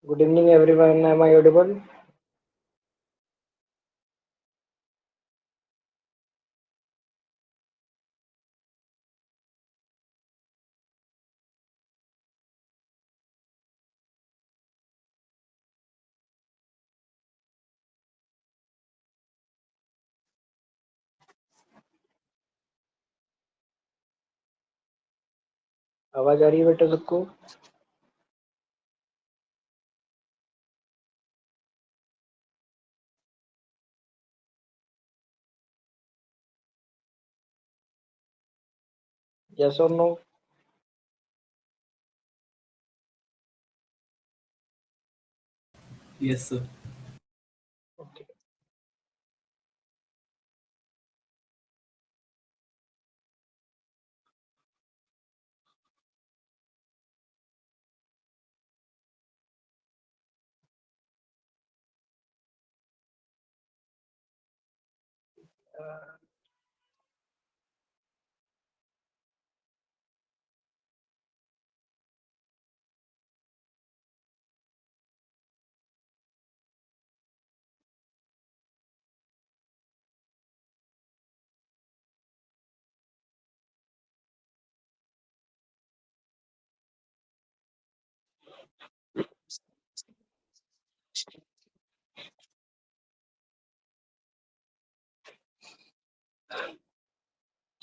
Good evening, everyone. Am I audible? आवाज आ रही है बेटा सबको? Yes or no? Yes, sir. Okay.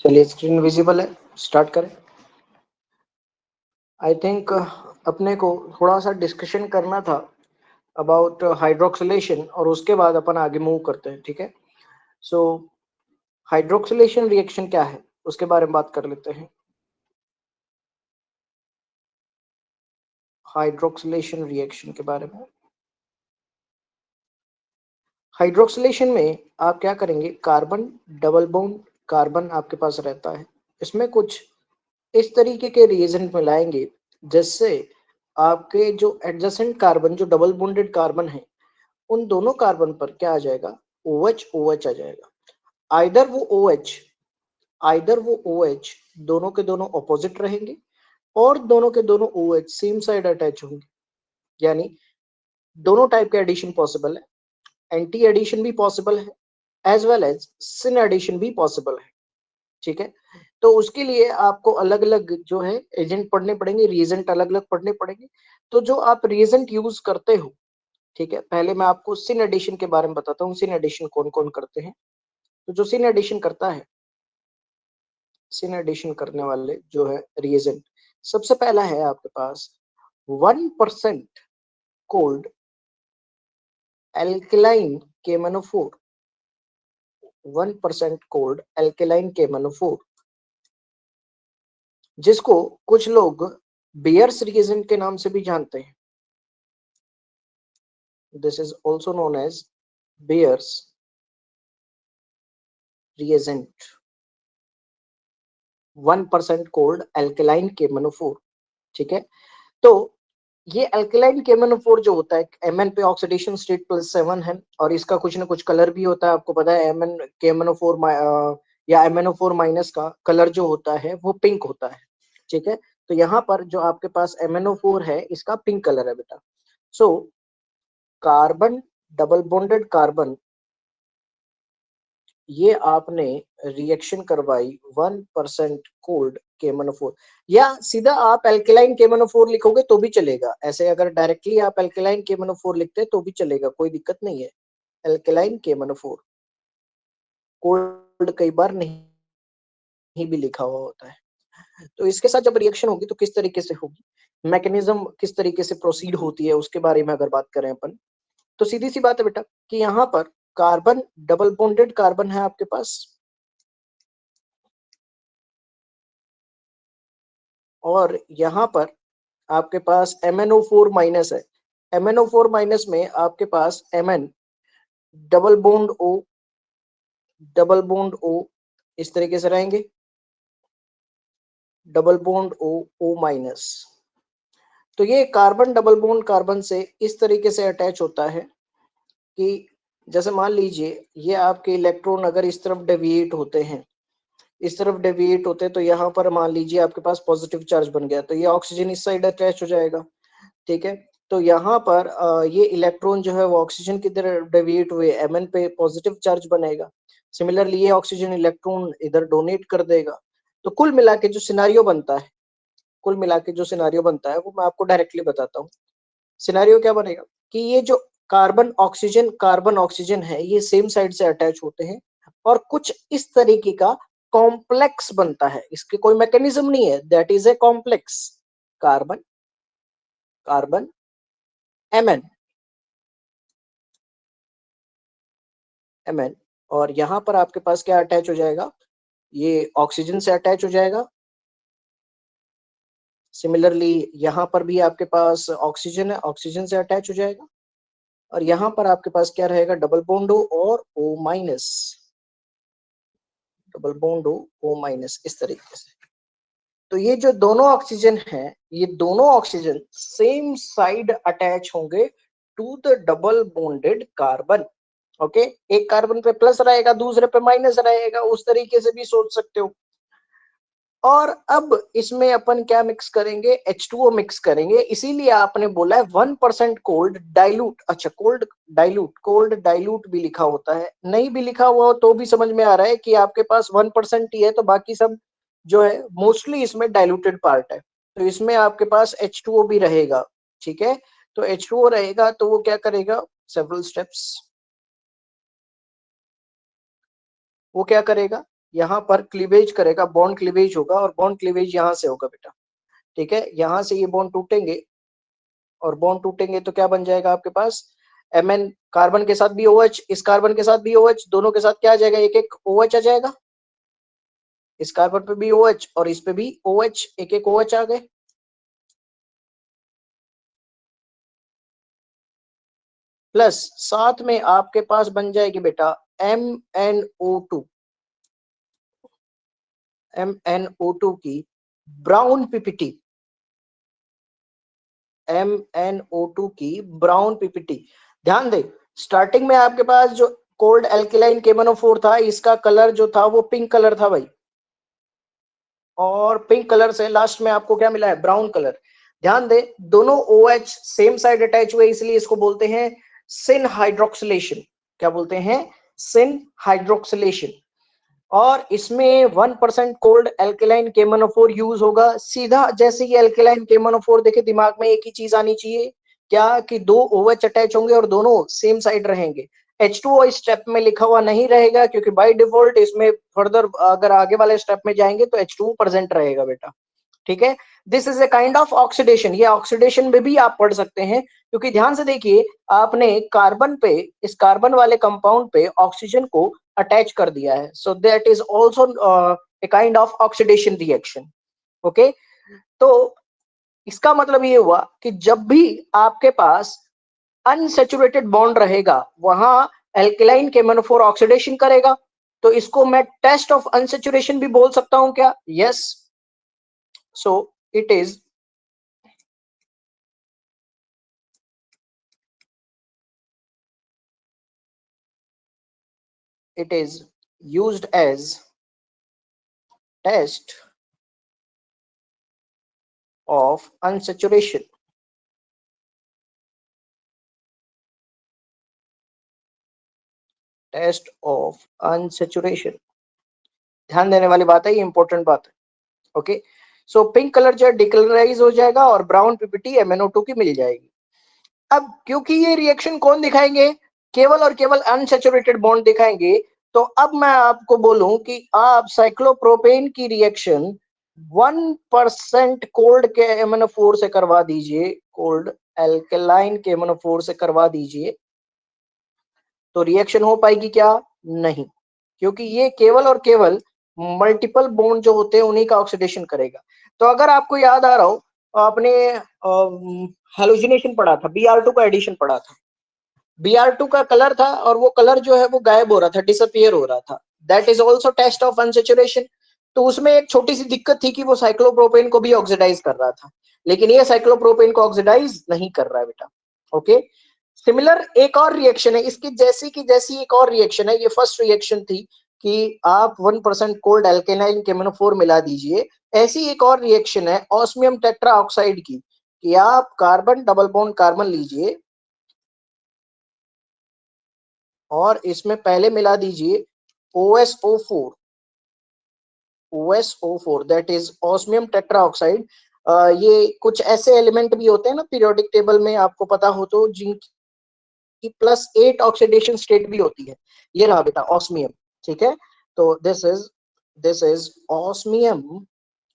चलिए, स्क्रीन विजिबल है। स्टार्ट करें। आई थिंक अपने को थोड़ा सा डिस्कशन करना था अबाउट हाइड्रोक्सिलेशन और उसके बाद अपन आगे मूव करते हैं। ठीक है। सो हाइड्रोक्सिलेशन रिएक्शन क्या है उसके बारे में बात कर लेते हैं। हाइड्रोक्सिलेशन रिएक्शन के बारे में। हाइड्रोक्सिलेशन में आप क्या करेंगे, कार्बन डबल बॉन्ड कार्बन आपके पास रहता है, इसमें कुछ इस तरीके के रिएजेंट मिलाएंगे जिससे आपके जो एडजेसेंट कार्बन, जो डबल बॉन्डेड कार्बन है, उन दोनों कार्बन पर क्या आ जाएगा, OH OH आ जाएगा। आइदर वो OH आइदर वो OH दोनों के दोनों ऑपोजिट रहेंगे और दोनों के दोनों OH सेम साइड अटैच होंगे। यानी दोनों टाइप के एडिशन पॉसिबल है। एंटी एडिशन भी पॉसिबल है as well as syn addition भी पॉसिबल है। ठीक है। तो उसके लिए आपको अलग अलग जो है एजेंट पढ़ने पड़ेंगे, रिएजेंट अलग अलग पढ़ने पड़ेंगे। तो जो आप रिएजेंट यूज करते हो, ठीक है, पहले मैं आपको सिन एडिशन के बारे में बताता हूँ। सिन एडिशन कौन कौन करते हैं। तो जो सिन एडिशन करता है, सिन एडिशन करने वाले जो है रिएजेंट, सबसे पहला है आपके पास 1% cold alkaline KMnO4। 1% cold alkaline KMnO4, जिसको कुछ लोग बेयर्स रिएजेंट के नाम से भी जानते हैं। This is also known as Baeyer's reagent. 1% cold alkaline KMnO4। ठीक है। तो ये एल्कलाइन KMnO4 जो होता है, Mn पे ऑक्सीडेशन स्टेट +7 है और इसका कुछ ना कुछ कलर भी होता है। आपको पता है Mn KMnO4 या MnO4 माइनस का कलर जो होता है वो पिंक होता है। ठीक है। तो यहाँ पर जो आपके पास MnO4 है, इसका पिंक कलर है बेटा। So carbon double bonded carbon, ये आपने रिएक्शन करवाई 1% कोल्ड KMnO4, या सीधा आप एल्केलाइन KMnO4 लिखोगे तो भी चलेगा। ऐसे अगर डायरेक्टली आप एल्केलाइन KMnO4 लिखते हैं तो भी चलेगा, कोई दिक्कत नहीं है। एल्केलाइन KMnO4 कोल्ड कई बार नहीं भी लिखा हुआ होता है। तो इसके साथ जब रिएक्शन होगी तो किस तरीके से होगी, मैकेनिज्म किस तरीके से प्रोसीड होती है, उसके बारे में अगर बात करें अपन, तो सीधी सी बात है बेटा कि यहाँ पर कार्बन डबल बॉन्डेड कार्बन है आपके पास, और यहाँ पर आपके पास MnO4 माइनस है। MnO4 माइनस में आपके पास Mn double bond O double bond O इस तरीके से रहेंगे, double bond O O minus. तो ये कार्बन डबल बॉन्ड कार्बन से इस तरीके से अटैच होता है कि जैसे मान लीजिए ये आपके इलेक्ट्रॉन अगर इस तरफ डेविएट होते हैं, इस तरफ डेविएट होते हैं, तो यहाँ पर मान लीजिए आपके पास पॉजिटिव चार्ज बन गया, तो ये ऑक्सीजन इस साइड अटैच हो जाएगा। ठीक है। तो यहाँ पर ये इलेक्ट्रॉन जो है वो ऑक्सीजन की तरफ डेविएट हुए Mn पे पॉजिटिव चार्ज बनेगा। सिमिलरली ये ऑक्सीजन इलेक्ट्रॉन इधर डोनेट कर देगा। तो कुल मिला के जो सिनेरियो बनता है, कुल मिला के जो सिनेरियो बनता है वो मैं आपको डायरेक्टली बताता हूँ। सिनेरियो क्या बनेगा कि ये जो कार्बन ऑक्सीजन है ये सेम साइड से अटैच होते हैं और कुछ इस तरीके का कॉम्प्लेक्स बनता है। इसके कोई मैकेनिज्म नहीं है, that is a complex carbon carbon Mn Mn। और यहाँ पर आपके पास क्या अटैच हो जाएगा, ये ऑक्सीजन से अटैच हो जाएगा। सिमिलरली यहाँ पर भी आपके पास ऑक्सीजन है, ऑक्सीजन से अटैच हो जाएगा। और यहाँ पर आपके पास क्या रहेगा, डबल बॉन्ड O और O-, डबल बॉन्ड O-, इस तरीके से। तो ये जो दोनों ऑक्सीजन है, ये दोनों ऑक्सीजन सेम साइड अटैच होंगे to the double bonded carbon. Okay, एक कार्बन पे प्लस रहेगा, दूसरे पे माइनस रहेगा, उस तरीके से भी सोच सकते हो। और अब इसमें अपन क्या मिक्स करेंगे, H2O मिक्स करेंगे। इसीलिए आपने बोला है 1% कोल्ड डाइल्यूट। अच्छा, कोल्ड डाइल्यूट भी लिखा होता है, नहीं भी लिखा हुआ हो तो भी समझ में आ रहा है कि आपके पास 1% ही है, तो बाकी सब जो है मोस्टली इसमें डाइल्यूटेड पार्ट है। तो इसमें आपके पास H2O भी रहेगा। ठीक है, तो H2O रहेगा तो वो क्या करेगा, सेवरल स्टेप्स। वो क्या करेगा, यहाँ पर क्लीवेज करेगा, बॉन्ड क्लीवेज होगा और बॉन्ड क्लीवेज यहाँ से होगा बेटा। ठीक है, यहां से ये बॉन्ड टूटेंगे और बॉन्ड टूटेंगे तो क्या बन जाएगा आपके पास, Mn कार्बन के साथ भी OH, इस कार्बन के साथ भी OH, दोनों के साथ क्या आ जाएगा, एक एक OH आ जाएगा। इस कार्बन पे भी OH और इस पे भी OH, एक एक OH आ गए। प्लस साथ में आपके पास बन जाएगी बेटा MnO2, MnO2 की ब्राउन पीपीटी, MnO2 की ब्राउन पीपीटी। ध्यान दे, स्टार्टिंग में आपके पास जो कोल्ड एल्केलाइन KMnO4 था, इसका कलर जो था वो पिंक कलर था भाई, और पिंक कलर से लास्ट में आपको क्या मिला है, ब्राउन कलर। ध्यान दे, दोनों OH सेम साइड अटैच हुए, इसलिए इसको बोलते हैं सिन हाइड्रोक्सिलेशन। क्या बोलते हैं, सिन हाइड्रोक्सिलेशन। और इसमें 1% कोल्ड एल्केलाइन KMnO4 यूज होगा। सीधा जैसे ही एल्केलाइन KMnO4 देखे, दिमाग में एक ही चीज आनी चाहिए, क्या कि दो OH अटैच होंगे और दोनों सेम साइड रहेंगे। H2O इस स्टेप में लिखा हुआ नहीं रहेगा, क्योंकि बाय डिफॉल्ट इसमें फर्दर अगर आगे वाले स्टेप में जाएंगे तो H2O प्रेजेंट रहेगा बेटा। ठीक है, this is a kind of oxidation. ये ऑक्सीडेशन में भी आप पढ़ सकते हैं, क्योंकि ध्यान से देखिए, आपने कार्बन पे, इस कार्बन वाले कंपाउंड पे ऑक्सीजन को अटैच कर दिया है, so that is also a kind of oxidation reaction. Okay, तो इसका मतलब ये हुआ कि जब भी आपके पास अनसैचुरेटेड बॉन्ड रहेगा, वहां एल्केलाइन KMnO4 ऑक्सीडेशन करेगा। तो इसको मैं टेस्ट ऑफ अनसैचुरेशन भी बोल सकता हूं क्या, yes. So it is it is used as test of unsaturation। Test of unsaturation, ध्यान देने वाली बात है, ये इंपॉर्टेंट बात है। ओके, सो पिंक कलर जो है डिकलराइज हो जाएगा और ब्राउन पीपीटी MnO2 की मिल जाएगी। अब क्योंकि ये रिएक्शन कौन दिखाएंगे, केवल और केवल अनसैचुरेटेड बॉन्ड दिखाएंगे, तो अब मैं आपको बोलूं कि आप साइक्लोप्रोपेन की रिएक्शन 1% कोल्ड KMnO4 से करवा दीजिए, कोल्ड एल्केलाइन KMnO4 से करवा दीजिए, तो रिएक्शन हो पाएगी क्या, नहीं, क्योंकि ये केवल और केवल मल्टीपल बॉन्ड जो होते हैं उन्हीं का ऑक्सीडेशन करेगा। तो अगर आपको याद आ रहा हो, आपने हेलोजिनेशन पढ़ा था, Br2 का एडिशन पढ़ा था। Br2 का कलर था और वो कलर जो है वो गायब हो रहा था, डिसअपियर हो रहा था, that is also test of unsaturation. तो उसमें एक छोटी सी दिक्कत थी कि वो साइक्लोप्रोपेन को भी ऑक्सीडाइज कर रहा था, लेकिन ये साइक्लोप्रोपेन को ऑक्सीडाइज नहीं कर रहा है बेटा। ओके, सिमिलर एक और रिएक्शन है इसकी, जैसी की जैसी एक और रिएक्शन है, ये फर्स्ट रिएक्शन थी कि आप 1% कोल्ड एल्केनाइन KMnO4 मिला दीजिए। ऐसी एक और रिएक्शन है ऑस्मियम टेट्रा ऑक्साइड की, कि आप कार्बन डबल बॉन्ड कार्बन लीजिए और इसमें पहले मिला दीजिए OSO4, OSO4 that is osmium tetroxide. ये कुछ ऐसे एलिमेंट भी होते हैं ना पीरियोडिक टेबल में, आपको पता हो तो, जिनकी +8 ऑक्सीडेशन स्टेट भी होती है। ये रहा बेटा ऑस्मियम, ठीक है। तो this is osmium,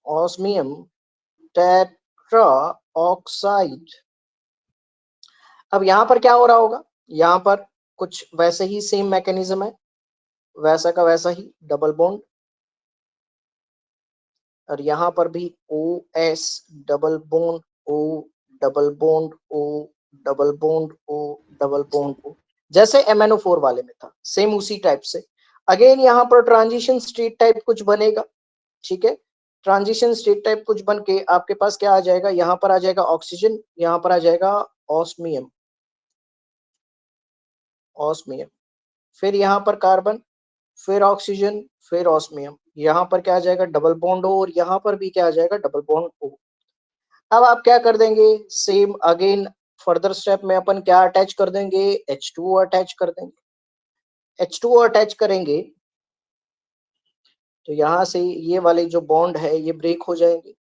osmium tetra oxide. अब यहां पर क्या हो रहा होगा, यहां पर कुछ वैसे ही सेम मैकेनिज्म है, वैसा का वैसा ही डबल बॉन्ड, और यहां पर भी OS double bond O double bond O double bond O double bond O, जैसे MnO4 वाले में था, सेम उसी टाइप से। अगेन यहाँ पर ट्रांजिशन स्टेट टाइप कुछ बनेगा, ठीक है। ट्रांजिशन स्टेट टाइप कुछ बन के आपके पास क्या आ जाएगा, यहाँ पर आ जाएगा ऑक्सीजन, यहाँ पर आ जाएगा ऑस्मियम, ऑस्मियम, फिर यहाँ पर कार्बन, फिर ऑक्सीजन, फिर ऑस्मियम, यहाँ पर क्या आ जाएगा डबल बॉन्ड O, और यहाँ पर भी क्या आ जाएगा डबल बॉन्ड O। अब आप क्या कर देंगे, सेम अगेन फर्दर स्टेप में अपन क्या अटैच कर देंगे, H2O अटैच कर देंगे। H2O अटैच करेंगे तो यहां से ये वाले जो बॉन्ड है ये ब्रेक हो जाएंगे,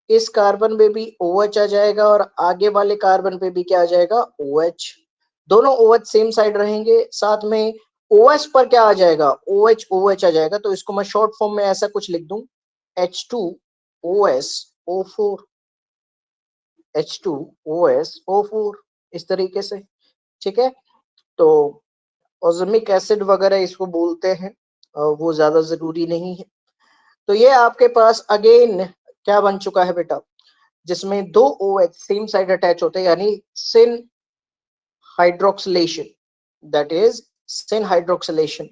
इस कार्बन पे भी OH आ जाएगा और आगे वाले कार्बन पे भी क्या आ जाएगा OH, दोनों OH सेम साइड रहेंगे, साथ में OS पर क्या आ जाएगा OH आ जाएगा। तो इसको मैं शॉर्ट फॉर्म में ऐसा कुछ लिख दूं, H2OSO4, H2OSO4, इस तरीके से, ठीक है। तो ओज़मिक एसिड वगैरह इसको बोलते हैं, वो ज्यादा जरूरी नहीं है। तो ये आपके पास अगेन क्या बन चुका है बेटा, जिसमें दो OH सेम साइड अटैच होते हैं, यानी syn hydroxylation, that is syn hydroxylation.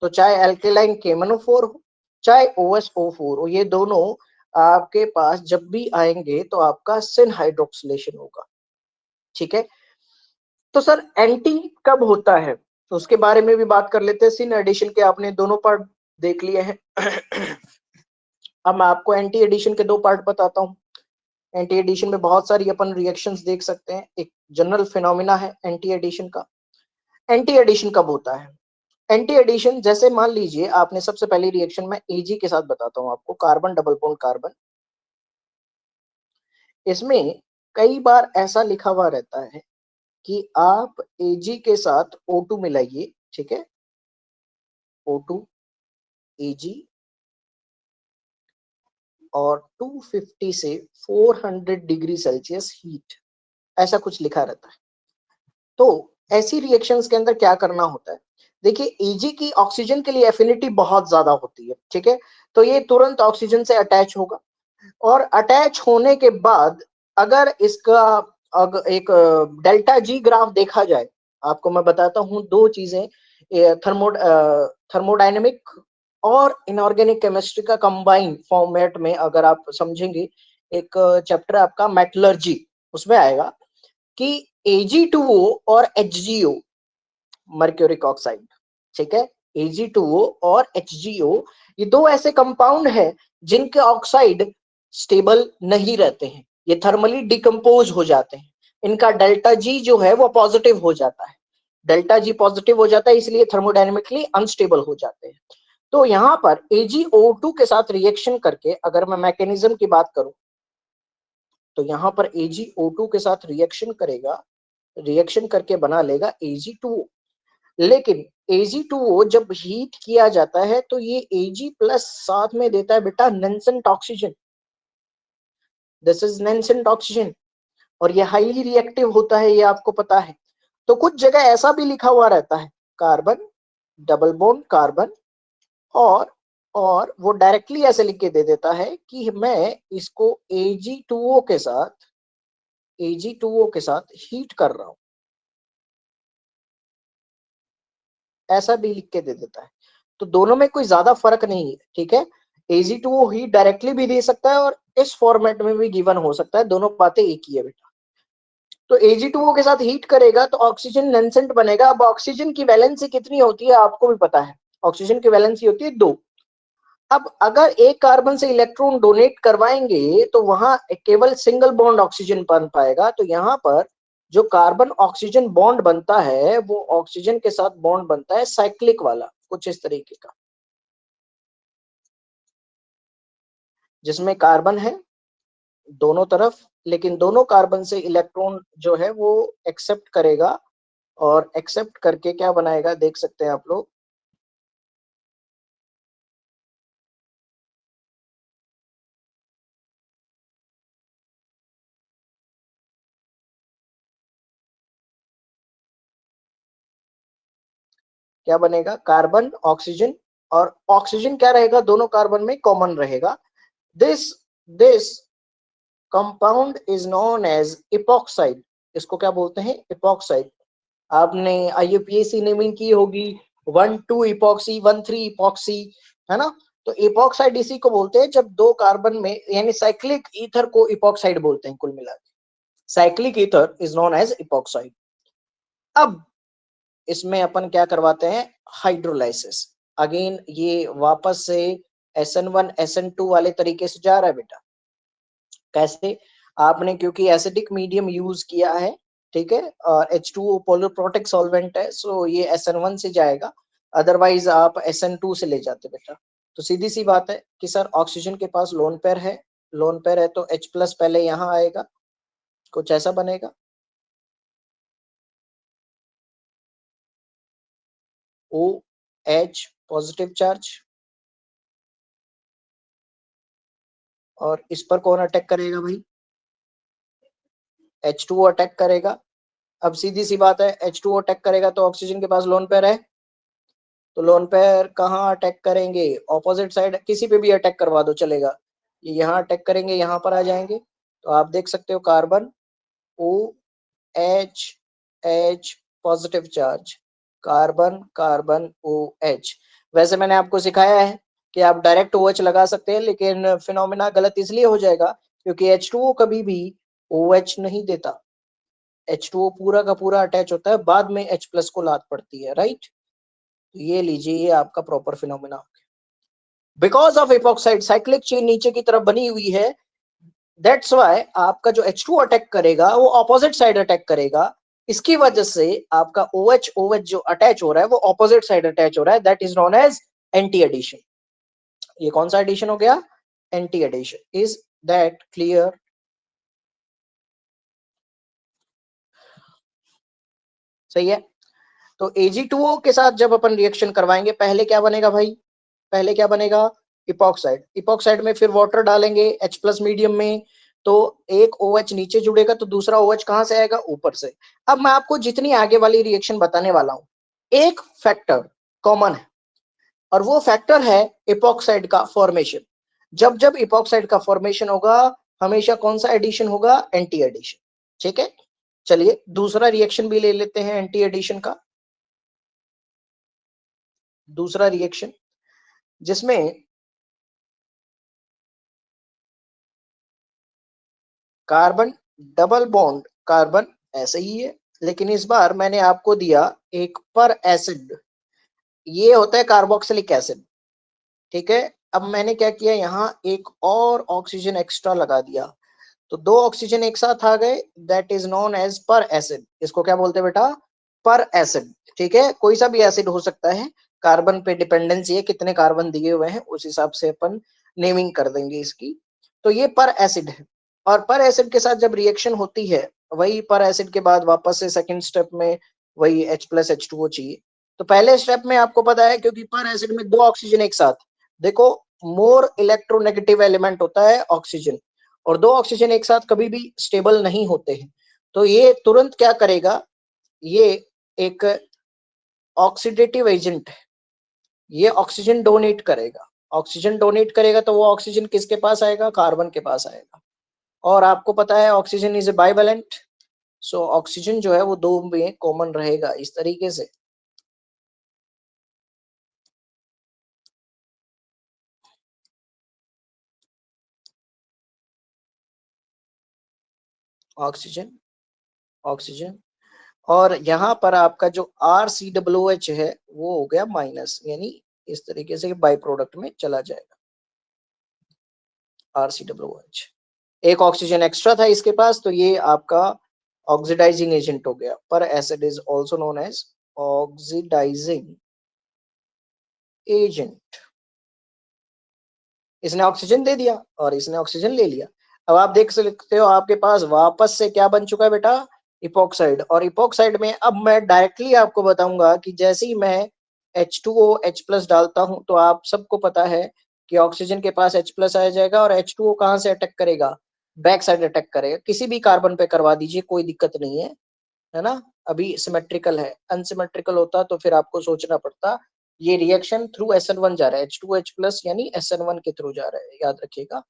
तो चाहे अल्केलाइन KMnO4 हो, चाहे OSO4 हो, ये दोनों आपके पास जब भी आएंगे तो आपका सिन हाइड्रोक्सिलेशन होगा, ठीक है। तो सर एंटी कब होता है, तो उसके बारे में भी बात कर लेते हैं। सिन एडिशन के आपने दोनों पार्ट देख लिए हैं। अब मैं आपको एंटी एडिशन के दो पार्ट बताता हूँ। एंटी एडिशन में बहुत सारी अपन रिएक्शंस देख सकते हैं, एक जनरल फिनोमिना है एंटी एडिशन का। एंटी एडिशन कब होता है, एंटी एडिशन जैसे मान लीजिए आपने सबसे पहली रिएक्शन में Ag के साथ बताता हूं आपको, कार्बन डबल बॉन्ड कार्बन, इसमें कई बार ऐसा लिखा हुआ रहता है कि आप Ag के साथ O2 मिलाइए, ठीक है, O2 Ag, और 250 से 400 डिग्री सेल्सियस हीट, ऐसा कुछ लिखा रहता है। तो ऐसी रिएक्शंस के अंदर क्या करना होता है, देखिए Ag की ऑक्सीजन के लिए एफिनिटी बहुत ज्यादा होती है, ठीक है। तो ये तुरंत ऑक्सीजन से अटैच होगा, और अटैच होने के बाद अगर इसका एक डेल्टा जी ग्राफ देखा जाए, आपको मैं बताता हूँ दो चीजें, थर्मोडायनेमिक और इनऑर्गेनिक केमिस्ट्री का कंबाइन फॉर्मेट में अगर आप समझेंगे, एक चैप्टर आपका मेटलर्जी, उसमें आएगा कि Ag2O और HgO, मर्क्यूरिक ऑक्साइड, ठीक है, Ag2O और HgO, ये दो ऐसे कंपाउंड है जिनके ऑक्साइड स्टेबल नहीं रहते हैं, ये थर्मली डिकम्पोज हो जाते हैं, इनका डेल्टा जी जो है वो पॉजिटिव हो जाता है, डेल्टा जी पॉजिटिव हो जाता है, इसलिए थर्मोडायनेमिकली अनस्टेबल हो जाते हैं। तो यहाँ पर AgO2 के साथ रिएक्शन करके अगर मैं मैकेनिज्म की बात करूं, तो यहाँ पर AgO2 के साथ रिएक्शन करेगा, रिएक्शन करके बना लेगा Ag2O, लेकिन Ag2O जब हीट किया जाता है तो ये Ag प्लस साथ में देता है बेटा nascent oxygen, this is nascent oxygen, और ये हाईली रिएक्टिव होता है, ये आपको पता है। तो कुछ जगह ऐसा भी लिखा हुआ रहता है कार्बन डबल बॉन्ड कार्बन, और और वो डायरेक्टली ऐसे लिख के दे देता है कि मैं इसको Ag2O के साथ, Ag2O के साथ हीट कर रहा हूं, ऐसा भी लिख के दे देता है। तो दोनों में कोई ज्यादा फर्क नहीं है, ठीक है। Ag2O हीट डायरेक्टली भी दे सकता है और इस फॉर्मेट में भी गिवन हो सकता है, दोनों बातें एक ही है बेटा। तो Ag2O के साथ हीट करेगा तो ऑक्सीजन नेसेंट बनेगा। अब ऑक्सीजन की वैलेंसी कितनी होती है आपको भी पता है, ऑक्सीजन की वैलेंसी होती है 2, अब अगर एक कार्बन से इलेक्ट्रॉन डोनेट करवाएंगे तो वहां केवल सिंगल बॉन्ड ऑक्सीजन बन पाएगा। तो यहाँ पर जो कार्बन ऑक्सीजन बॉन्ड बनता है वो ऑक्सीजन के साथ बॉन्ड बनता है साइक्लिक वाला, कुछ इस तरीके का, जिसमें कार्बन है दोनों तरफ, लेकिन दोनों कार्बन से इलेक्ट्रॉन जो है वो एक्सेप्ट करेगा, और एक्सेप्ट करके क्या बनाएगा देख सकते हैं आप लोग। क्या बनेगा, कार्बन ऑक्सीजन, और ऑक्सीजन क्या रहेगा दोनों कार्बन में कॉमन रहेगा। This this compound is known as epoxide. इसको क्या बोलते हैं, इपॉक्साइड। आपने आईयूपीएसी नेमिंग की होगी, 1,2 इपॉक्सी, 1,3 इपॉक्सी, है ना। तो इपॉक्साइड इसी को बोलते हैं जब दो कार्बन में, यानी साइक्लिक ईथर को इपॉक्साइड बोलते हैं कुल मिला के। Cyclic ether is known as epoxide. अब इसमें अपन क्या करवाते हैं, हाइड्रोलाइसिस। अगेन ये वापस से SN1 SN2 वाले तरीके से जा रहा है बेटा। कैसे, आपने क्योंकि एसिडिक मीडियम यूज किया है, ठीक है, और H2O पोलर प्रोटेक्ट सॉल्वेंट है, सो ये SN1 से जाएगा, अदरवाइज आप SN2 से ले जाते बेटा। तो सीधी सी बात है कि सर ऑक्सीजन के पास लोन पेयर है, लोन पेयर है तो H प्लस पहले यहाँ आएगा, कुछ ऐसा बनेगा, OH पॉजिटिव चार्ज, और इस पर कौन अटैक करेगा भाई, H2O अटैक करेगा। अब सीधी सी बात है, H2O अटैक करेगा तो ऑक्सीजन के पास लोन पेयर है, तो लोन पेयर कहाँ अटैक करेंगे, ऑपोजिट साइड, किसी पे भी अटैक करवा दो चलेगा, ये यहाँ अटैक करेंगे, यहाँ पर आ जाएंगे। तो आप देख सकते हो carbon OH H positive charge, carbon carbon OH। वैसे मैंने आपको सिखाया है कि आप डायरेक्ट OH लगा सकते हैं, लेकिन फिनोमेना गलत इसलिए हो जाएगा क्योंकि H2O कभी भी OH नहीं देता। H2O पूरा का पूरा अटैच होता है, बाद में H प्लस को लाद पड़ती है, राइट। ये लीजिए, ये आपका प्रॉपर फिनोमेना हो गया। Because of epoxide cyclic chain नीचे की तरफ बनी हुई है, दैट्स व्हाई आपका जो H2 अटैक करेगा वो ऑपोजिट साइड अटैक करेगा। इसकी वजह से आपका OH जो अटैच हो रहा है वो ऑपोजिट साइड अटैच हो रहा है, that is known as anti addition. ये कौन सा एडिशन हो गया, anti addition. Is that clear. सही है। तो Ag2O के साथ जब अपन रिएक्शन करवाएंगे, पहले क्या बनेगा भाई, पहले क्या बनेगा, इपॉक्साइड। इपॉक्साइड में फिर वाटर डालेंगे H प्लस मीडियम में, तो एक OH नीचे जुड़ेगा तो दूसरा OH कहां से आएगा, ऊपर से। अब मैं आपको जितनी आगे वाली रिएक्शन बताने वाला हूं, एक फैक्टर कॉमन है, और वो फैक्टर है इपॉक्साइड का फॉर्मेशन। जब जब इपॉक्साइड का फॉर्मेशन होगा, हमेशा कौन सा एडिशन होगा, एंटी एडिशन। ठीक है, चलिए दूसरा रिएक्शन भी ले लेते हैं एंटी एडिशन का। दूसरा रिएक्शन जिसमें कार्बन डबल बॉन्ड, कार्बन ऐसे ही है, लेकिन इस बार मैंने आपको दिया एक पर एसिड, ये होता है कार्बोक्सिलिक एसिड। ठीक है, अब मैंने क्या किया, यहाँ एक और ऑक्सीजन एक्स्ट्रा लगा दिया, तो दो ऑक्सीजन एक साथ आ गए, that is known as peracid. इसको क्या बोलते हैं बेटा, पर एसिड। ठीक है, कोई सा भी एसिड हो सकता है, कार्बन पे डिपेंडेंसी है, कितने कार्बन दिए हुए हैं उस हिसाब से अपन नेमिंग कर देंगे इसकी। तो ये पर एसिड है, और पर एसिड के साथ जब रिएक्शन होती है, वही पर एसिड के बाद वापस से सेकंड स्टेप में वही H प्लस H2O चाहिए। तो पहले स्टेप में आपको पता है, क्योंकि पर एसिड में दो ऑक्सीजन एक साथ, देखो मोर इलेक्ट्रोनेगेटिव एलिमेंट होता है ऑक्सीजन, और दो ऑक्सीजन एक साथ कभी भी स्टेबल नहीं होते हैं। तो ये तुरंत क्या करेगा, ये एक ऑक्सीडेटिव एजेंट है, ये ऑक्सीजन डोनेट करेगा। ऑक्सीजन डोनेट करेगा तो वो ऑक्सीजन किसके पास आएगा, कार्बन के पास आएगा। और आपको पता है oxygen is a bivalent, so oxygen जो है वो दो में कॉमन रहेगा, इस तरीके से। ऑक्सीजन, ऑक्सीजन, और यहाँ पर आपका जो RCOOH है वो हो गया माइनस, यानी इस तरीके से बाई प्रोडक्ट में चला जाएगा। RCOOH। एक ऑक्सीजन एक्स्ट्रा था इसके पास, तो ये आपका ऑक्सीडाइजिंग एजेंट हो गया। Peracid is also known as oxidizing agent. इसने ऑक्सीजन दे दिया और इसने ऑक्सीजन ले लिया। अब आप देख सकते हो आपके पास वापस से क्या बन चुका है बेटा, इपोक्साइड। और इपोक्साइड में अब मैं डायरेक्टली आपको बताऊंगा कि जैसे ही मैं H2OH+ डालता हूं तो आप सबको पता है कि ऑक्सीजन के पास H+ आ जाएगा और H2O कहां से अटैक करेगा, बैक साइड अटैक करेगा। किसी भी कार्बन पे करवा दीजिए, कोई दिक्कत नहीं है ना। अभी सिमेट्रिकल है, अनसिमेट्रिकल होता तो फिर आपको सोचना पड़ता। ये रिएक्शन थ्रू SN1 जा रहा है, H2OH+ यानी SN1 के थ्रू जा रहा है, याद रखिएगा,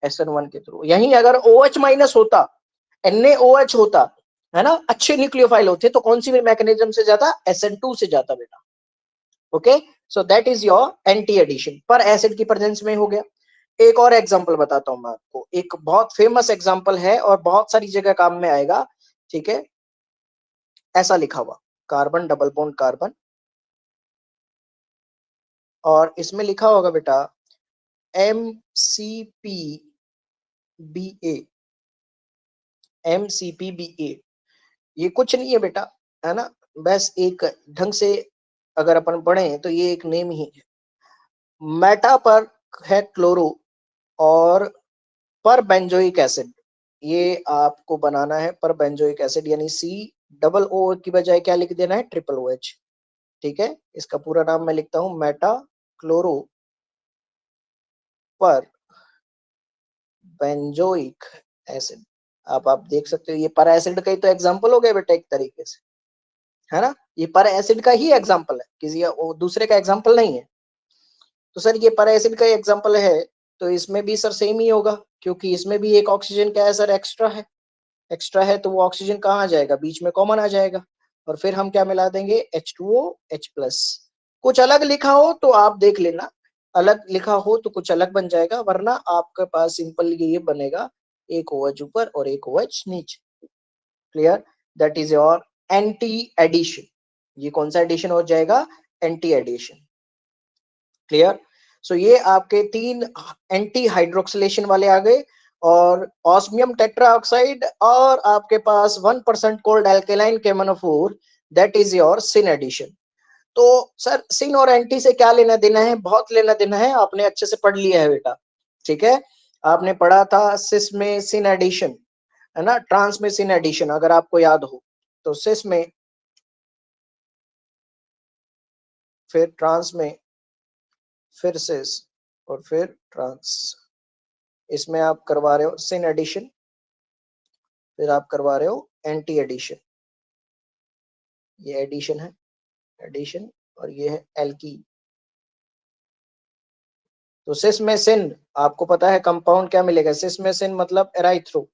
SN1 के थ्रू। यहीं अगर OH- होता, NaOH होता, है ना, अच्छे न्यूक्लियोफाइल होते तो कौन सी भी मैकेनिज्म से जाता, SN2 से जाता बेटा। Okay, so that is your anti addition, peracid की प्रेजेंस में हो गया। एक और एग्जांपल बताता हूं मैं आपको, एक बहुत फेमस एग्जांपल है और बहुत सारी जगह काम में आएगा। ठीक है, ऐसा लिखा हुआ कार्बन डबल बॉन्ड कार्बन, और इसमें लिखा होगा बेटा MCPBA। MCPBA ये कुछ नहीं है बेटा, है ना, बस एक ढंग से अगर अपन पढ़े तो ये एक नेम ही है। मेटा पर है क्लोरो और पर बेंजोइक एसिड, ये आपको बनाना है पर बेंजोइक एसिड, यानी C डबल O की बजाय क्या लिख देना है, OOH। ठीक है, इसका पूरा नाम मैं लिखता हूं, मेटा क्लोरो पर बेंजोइक एसिड। आप देख सकते हो ये पर एसिड का ही तो एग्जांपल हो गया बेटा एक तरीके से, है ना। ये पर एसिड का ही एग्जांपल है, किसी दूसरे का एग्जांपल नहीं है। तो सर ये पर एसिड का एग्जांपल है, तो इसमें भी सर सेम ही होगा, क्योंकि इसमें भी एक ऑक्सीजन क्या है सर, एक्स्ट्रा है। एक्स्ट्रा है तो वो ऑक्सीजन कहाँ आ जाएगा, बीच में कॉमन आ जाएगा, और फिर हम क्या मिला देंगे, H2OH+। कुछ अलग लिखा हो तो आप देख लेना, अलग लिखा हो तो कुछ अलग बन जाएगा, वरना आपके पास सिंपल ये बनेगा, एक OH ऊपर और एक OH नीचे। Clear, that is your anti addition. ये कौन सा एडिशन हो जाएगा, एंटी एडिशन। क्लियर, सो ये आपके तीन एंटी हाइड्रोक्सिलेशन वाले आ गए, और ऑस्मियम टेट्राऑक्साइड और आपके पास 1% cold alkaline KMnO4, that is your syn addition. तो सर सिन और एंटी से क्या लेना देना है, बहुत लेना देना है, आपने अच्छे से पढ़ लिया है बेटा। ठीक है, आपने पढ़ा था सिस में सिन एडिशन, है ना, ट्रांस में सिन एडिशन, अगर आपको याद हो तो सिस में, फिर ट्रांस में, फिर सिस, और फिर ट्रांस। इसमें आप करवा रहे हो सिन एडिशन, फिर आप करवा रहे हो एंटी एडिशन। ये एडिशन है, एडिशन, और ये है एल्की। तो सिस में सिन, आपको पता है कंपाउंड क्या मिलेगा, सिस में सिन मतलब एराइथ्रो,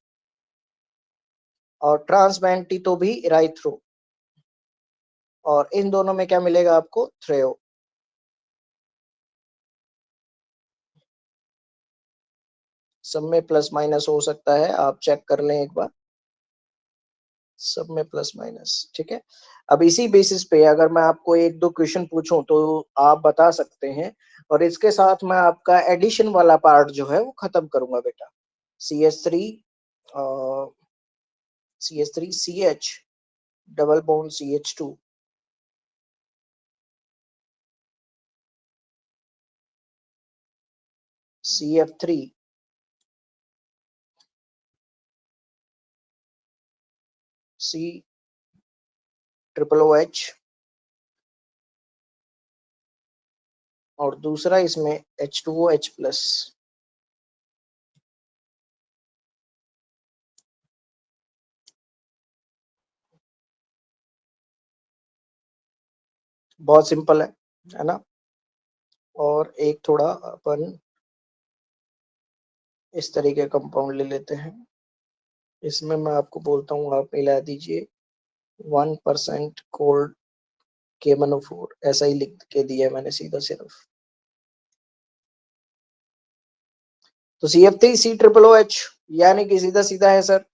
और ट्रांस में एंटी तो भी एराइथ्रो, और इन दोनों में क्या मिलेगा आपको, थ्रेओ। सब में प्लस माइनस हो सकता है, आप चेक कर लें एक बार, सब में प्लस माइनस। ठीक है, अब इसी बेसिस पे अगर मैं आपको एक दो क्वेश्चन पूछूं तो आप बता सकते हैं, और इसके साथ मैं आपका एडिशन वाला पार्ट जो है वो खत्म करूंगा बेटा। CH3, CH3 CH double bond CH2, CF3 COOH, और दूसरा इसमें H2OH+। बहुत सिंपल है ना। और एक थोड़ा अपन इस तरीके कंपाउंड ले लेते हैं, इसमें मैं आपको बोलता हूँ आप मिला दीजिए 1% कोल्ड KMnO4, ऐसा ही लिख के दिया मैंने सीधा सिर्फ। तो CF3C OOH, यानी कि सीधा सीधा है सर,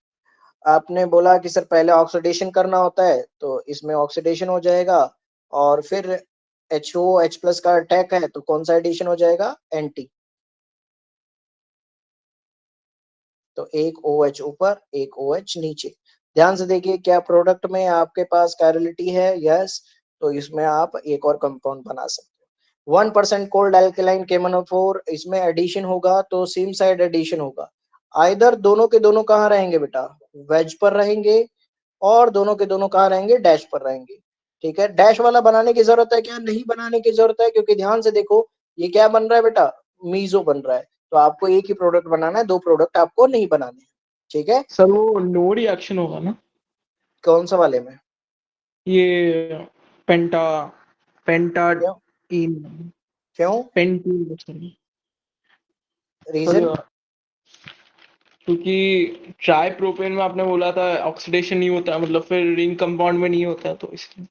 आपने बोला कि सर पहले ऑक्सीडेशन करना होता है तो इसमें ऑक्सीडेशन हो जाएगा, और फिर H2OH+ का अटैक है तो कौन सा एडिशन हो जाएगा, एंटी। तो एक OH ऊपर, एक OH नीचे। ध्यान से देखिए क्या प्रोडक्ट में आपके पास कायरलिटी है, यस, तो इसमें आप एक और कंपाउंड बना सकते हो। 1% कोल्ड एल्केलाइन KMnO4, इसमें एडिशन होगा तो सेम साइड एडिशन होगा। आइदर दोनों के दोनों कहाँ रहेंगे बेटा, वेज पर रहेंगे, और दोनों के दोनों कहाँ रहेंगे, डैश पर रहेंगे। ठीक है, डैश वाला बनाने की जरूरत है क्या, नहीं बनाने की जरूरत है, क्योंकि ध्यान से देखो ये क्या बन रहा है बेटा, मीजो बन रहा है, तो आपको एक ही प्रोडक्ट बनाना है, दो प्रोडक्ट आपको नहीं बनाने। ठीक है सर वो नो रिएक्शन होगा ना? कौन सा वाले में? ये पेंटा पेंटा क्यों? इन क्यों? Pentene sir. रीजन? क्योंकि ट्राई प्रोपेन में आपने बोला था ऑक्सीडेशन नहीं होता, मतलब फिर रिंग कंपाउंड में नहीं होता, तो इसलिए।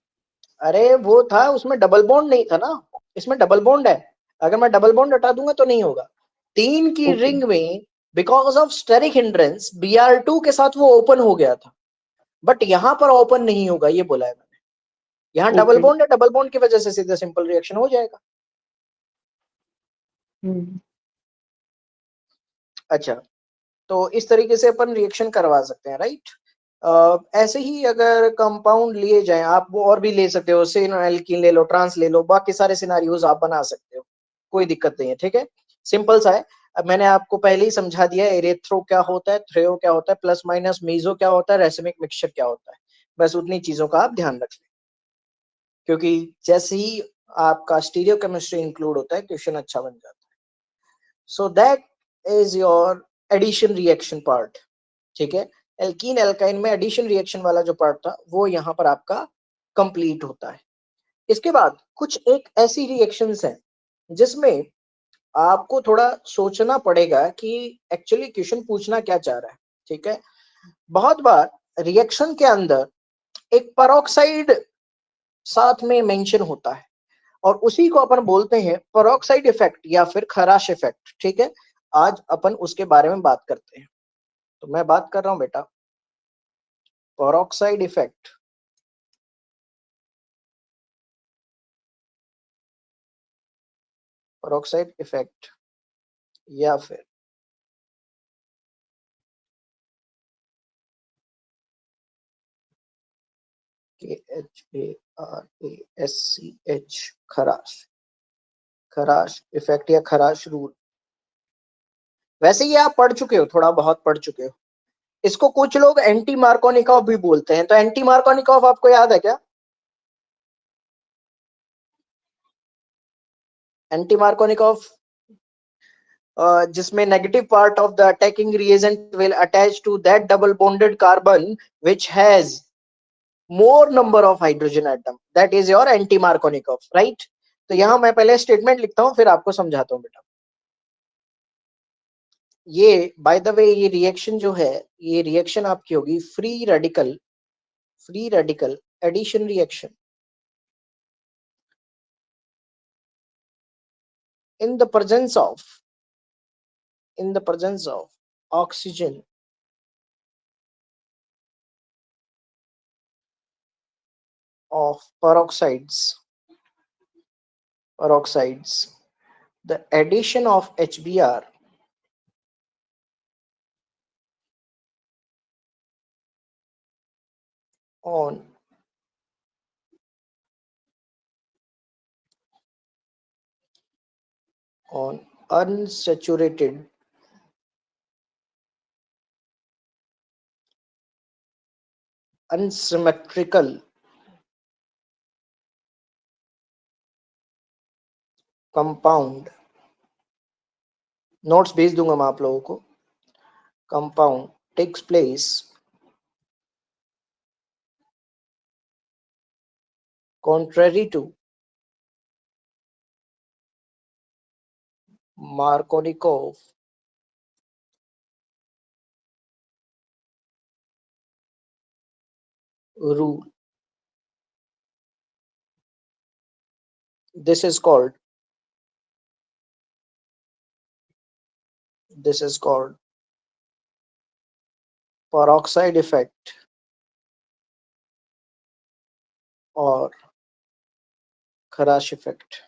अरे वो था, उसमें डबल बॉन्ड नहीं था ना, इसमें डबल बॉन्ड है। अगर मैं डबल बॉन्ड हटा दूंगा तो नहीं होगा। 3 की ओके। रिंग में because of steric hindrance Br2 के साथ वो ओपन हो गया था, बट यहां पर ओपन नहीं होगा, ये बोला है मैंने। यहाँ डबल ओके। बॉन्ड है, डबल बॉन्ड की वजह से सीधा सिंपल रिएक्शन हो जाएगा। हम्म। अच्छा, तो इस तरीके से अपन रिएक्शन करवा सकते हैं, राइट। ऐसे ही अगर कंपाउंड लिए जाएं, आप वो और भी ले सकते हो, सेन एल्कीन ले लो, ट्रांस ले लो, बाकी सारे सिनारियोज आप बना सकते हो, कोई दिक्कत नहीं है। ठीक है, सिंपल सा है। अब मैंने आपको पहले ही समझा दिया है, एरेथ्रो क्या होता है, थ्रेओ क्या होता है, प्लस माइनस मीजो क्या होता है, रेसिमिक मिक्सचर क्या होता है। बस उतनी चीजों का आप ध्यान रख लें, क्योंकि जैसे ही आपका स्टीरियो केमिस्ट्री इंक्लूड होता है, क्वेश्चन अच्छा बन जाता है। So that is your addition reaction part. ठीक है, एल्कीन एल्काइन में एडिशन रिएक्शन वाला जो पार्ट था वो यहाँ पर आपका कंप्लीट होता है। इसके बाद कुछ एक ऐसी रिएक्शंस हैं जिसमें आपको थोड़ा सोचना पड़ेगा कि एक्चुअली क्वेश्चन पूछना क्या चाह रहा है। ठीक है, बहुत बार रिएक्शन के अंदर एक पेरोक्साइड साथ में मेंशन होता है, और उसी को अपन बोलते हैं पेरोक्साइड इफेक्ट या फिर खराश इफेक्ट। ठीक है, आज अपन उसके बारे में बात करते हैं। तो मैं बात कर रहा हूं बेटा पेरोक्साइड इफेक्ट, पेरोक्साइड इफेक्ट या फिर KHARASCH, खराश, खराश इफेक्ट या खराश रूल। वैसे ये आप पढ़ चुके हो, थोड़ा बहुत पढ़ चुके हो। इसको कुछ लोग एंटी मार्कोनिकॉफ भी बोलते हैं, तो एंटी मार्कोनिकॉफ आपको याद है क्या? एंटी मार्कोनिकॉफ जिसमें negative part of the attacking reagent will attach to that double bonded carbon which has more number of hydrogen atom, that is your anti Markovnikov, right. तो यहां मैं पहले स्टेटमेंट लिखता हूं, फिर आपको समझाता हूं बेटा। ये बाय द वे ये रिएक्शन जो है, ये रिएक्शन आपकी होगी free radical addition reaction in the presence of in the presence of oxygen of peroxides, the addition of HBr on on unsaturated unsymmetrical compound, notes भेज दूंगा मैं आप लोगों को, compound takes place contrary to Markovnikov rule. This is called this is called peroxide effect or Kharash effect.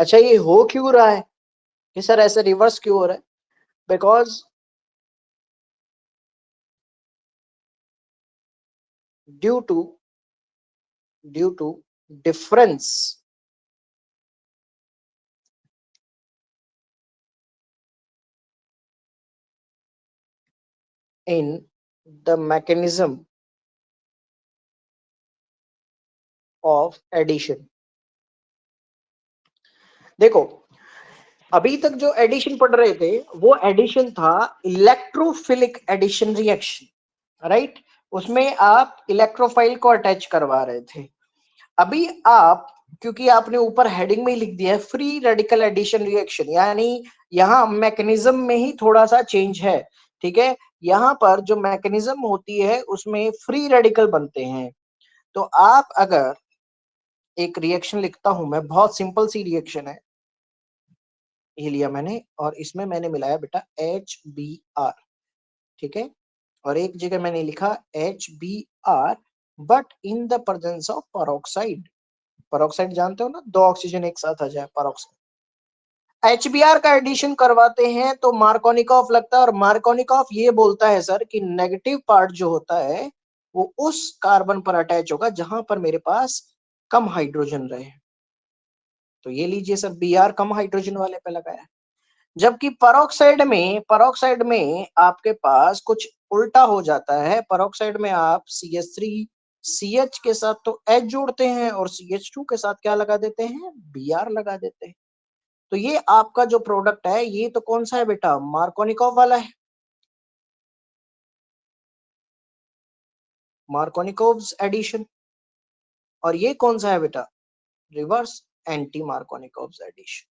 अच्छा, ये हो क्यों रहा है कि सर ऐसे रिवर्स क्यों हो रहा है? Because due to difference in the mechanism of addition. देखो, अभी तक जो एडिशन पढ़ रहे थे वो एडिशन था इलेक्ट्रोफिलिक एडिशन रिएक्शन, राइट? उसमें आप इलेक्ट्रोफाइल को अटैच करवा रहे थे। अभी आप, क्योंकि आपने ऊपर हेडिंग में ही लिख दिया है फ्री रेडिकल एडिशन रिएक्शन, यानी यहां मैकेनिज्म में ही थोड़ा सा चेंज है, ठीक है? यहां पर जो मैकेनिज्म होती है उसमें फ्री रेडिकल बनते हैं। तो आप अगर एक रिएक्शन लिखता हूं मैं, बहुत सिंपल सी रिएक्शन है, ये लिया मैंने और इसमें मैंने मिलाया बेटा HBr, ठीक है? और एक जगह मैंने लिखा HBr but in the presence of peroxide. Peroxide जानते हो ना, दो ऑक्सीजन एक साथ आ जाए, पेरोक्साइड। HBr का एडिशन करवाते हैं तो मार्कोनिकॉफ लगता है, और मार्कोनिकॉफ ये बोलता है सर कि नेगेटिव पार्ट जो होता है वो उस कार्बन पर अटैच होगा जहां पर मेरे पास कम हाइड्रोजन रहे। तो ये लीजिए सर, Br कम हाइड्रोजन वाले पे लगाया। जबकि परोक्साइड में आपके पास कुछ उल्टा हो जाता है। परोक्साइड में आप CH3 CH के साथ तो H जोड़ते हैं और CH2 के साथ क्या लगा देते हैं, Br लगा देते हैं। तो ये आपका जो प्रोडक्ट है ये तो कौन सा है बेटा, मार्कोनिकॉफ वाला है, मार्कोनिकॉव्स एडिशन। और ये कौन सा है बेटा, रिवर्स एंटी मार्कोनिकॉव्स एडिशन।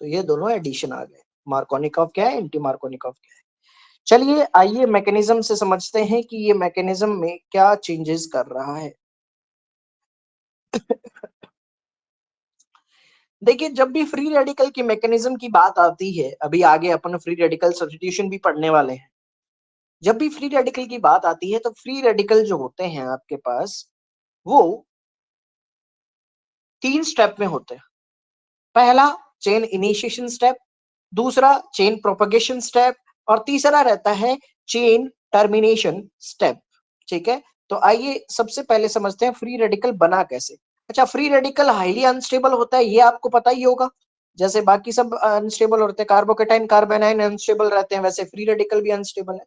तो ये दोनों एडिशन आ गए। मार्कोनिकॉफ क्या है, एंटी मार्कोनिकॉफ क्या है। चलिए आइए मैकेनिज्म से समझते हैं कि ये मैकेनिज्म में क्या चेंजेस कर रहा है। देखिए, जब भी फ्री रेडिकल की मैकेनिज्म की बात आती है, अभी आगे अपन फ्री रेडिकल सब्स्टिट्यूशन भी पढ़ने वाले हैं। जब भी फ्री रेडिकल की बात आती है तो फ्री रेडिकल जो होते हैं आपके पास वो 3 स्टेप में होते हैं। पहला चेन इनिशिएशन स्टेप, दूसरा चेन प्रोपगेशन स्टेप, और तीसरा रहता है चेन टर्मिनेशन स्टेप, ठीक है? तो आइए सबसे पहले समझते हैं फ्री रेडिकल बना कैसे। अच्छा, फ्री रेडिकल हाईली अनस्टेबल होता है, ये आपको पता ही होगा। जैसे बाकी सब अनस्टेबल होते हैं, कार्बोकेटाइन कार्बोनाइन अनस्टेबल रहते हैं, वैसे फ्री रेडिकल भी अनस्टेबल है।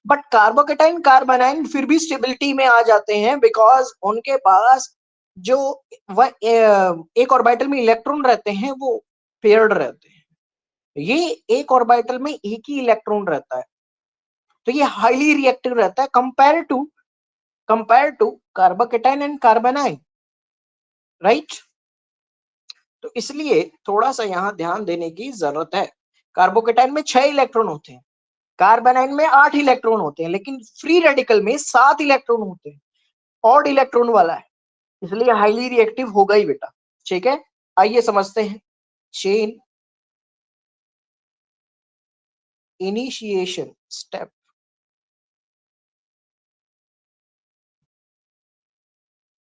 बट कार्बोकेटाइन कार्बोनाइन फिर भी स्टेबिलिटी में आ जाते हैं, बिकॉज उनके पास जो वह एक ऑर्बिटल में इलेक्ट्रॉन रहते हैं वो पेयर्ड रहते हैं। ये एक ऑर्बिटल में एक ही इलेक्ट्रॉन रहता है, तो ये हाईली रिएक्टिव रहता है compare to carbocation and carbanion, right? तो इसलिए थोड़ा सा यहां ध्यान देने की जरूरत है। कार्बोकेटाइन में 6 इलेक्ट्रॉन होते हैं, कार्बोनाइन में 8 इलेक्ट्रॉन होते हैं, लेकिन फ्री रेडिकल में 7 इलेक्ट्रॉन होते हैं, ऑड इलेक्ट्रॉन वाला है, इसलिए हाईली रिएक्टिव होगा ही बेटा, ठीक है? आइए समझते हैं चेन इनिशिएशन स्टेप।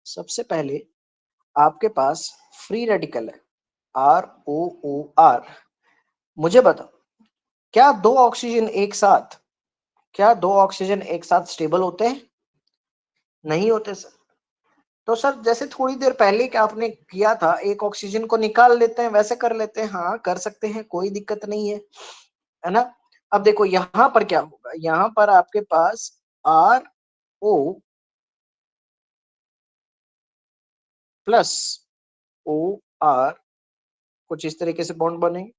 सबसे पहले आपके पास फ्री रेडिकल है ROOR। मुझे बताओ, क्या दो ऑक्सीजन एक साथ स्टेबल होते हैं? नहीं होते सर। तो सर जैसे थोड़ी देर पहले क्या आपने किया था, एक ऑक्सीजन को निकाल लेते हैं, वैसे कर लेते हैं, हाँ कर सकते हैं, कोई दिक्कत नहीं है ना? अब देखो यहां पर क्या होगा, यहां पर आपके पास RO प्लस OR कुछ इस तरीके से बॉन्ड बनेंगे।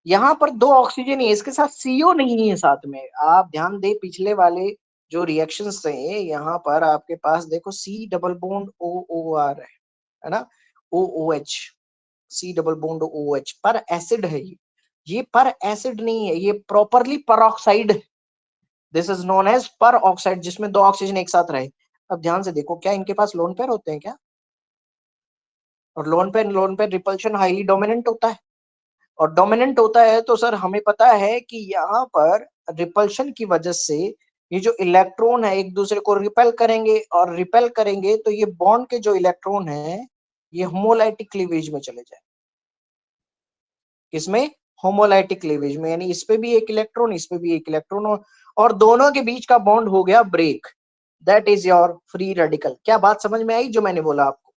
यहाँ पर 2 ऑक्सीजन है, इसके साथ CO नहीं है साथ में। आप ध्यान दें पिछले वाले जो रिएक्शंस थे, यहाँ पर आपके पास देखो C डबल बॉन्ड OOR है ना, OOH, C double bond OH पर एसिड है ये पर एसिड नहीं है, ये प्रॉपरली पर ऑक्साइड है। This is known as peroxide, जिसमें 2 ऑक्सीजन एक साथ रहे। अब ध्यान से देखो, क्या इनके पास लोन पेयर होते हैं क्या? और lone pair repulsion highly dominant होता है, और डोमिनेंट होता है तो सर हमें पता है कि यहाँ पर रिपल्शन की वजह से ये जो इलेक्ट्रॉन है एक दूसरे को रिपेल करेंगे, और रिपेल करेंगे तो ये बॉन्ड के जो इलेक्ट्रॉन है ये होमोलाइटिक क्लीवेज में चले जाए। किसमें? होमोलाइटिक क्लीवेज में, यानी इस पे भी एक इलेक्ट्रॉन, इस पे भी एक इलेक्ट्रॉन, और दोनों के बीच का बॉन्ड हो गया break. That is your free radical. क्या बात समझ में आई जो मैंने बोला आपको?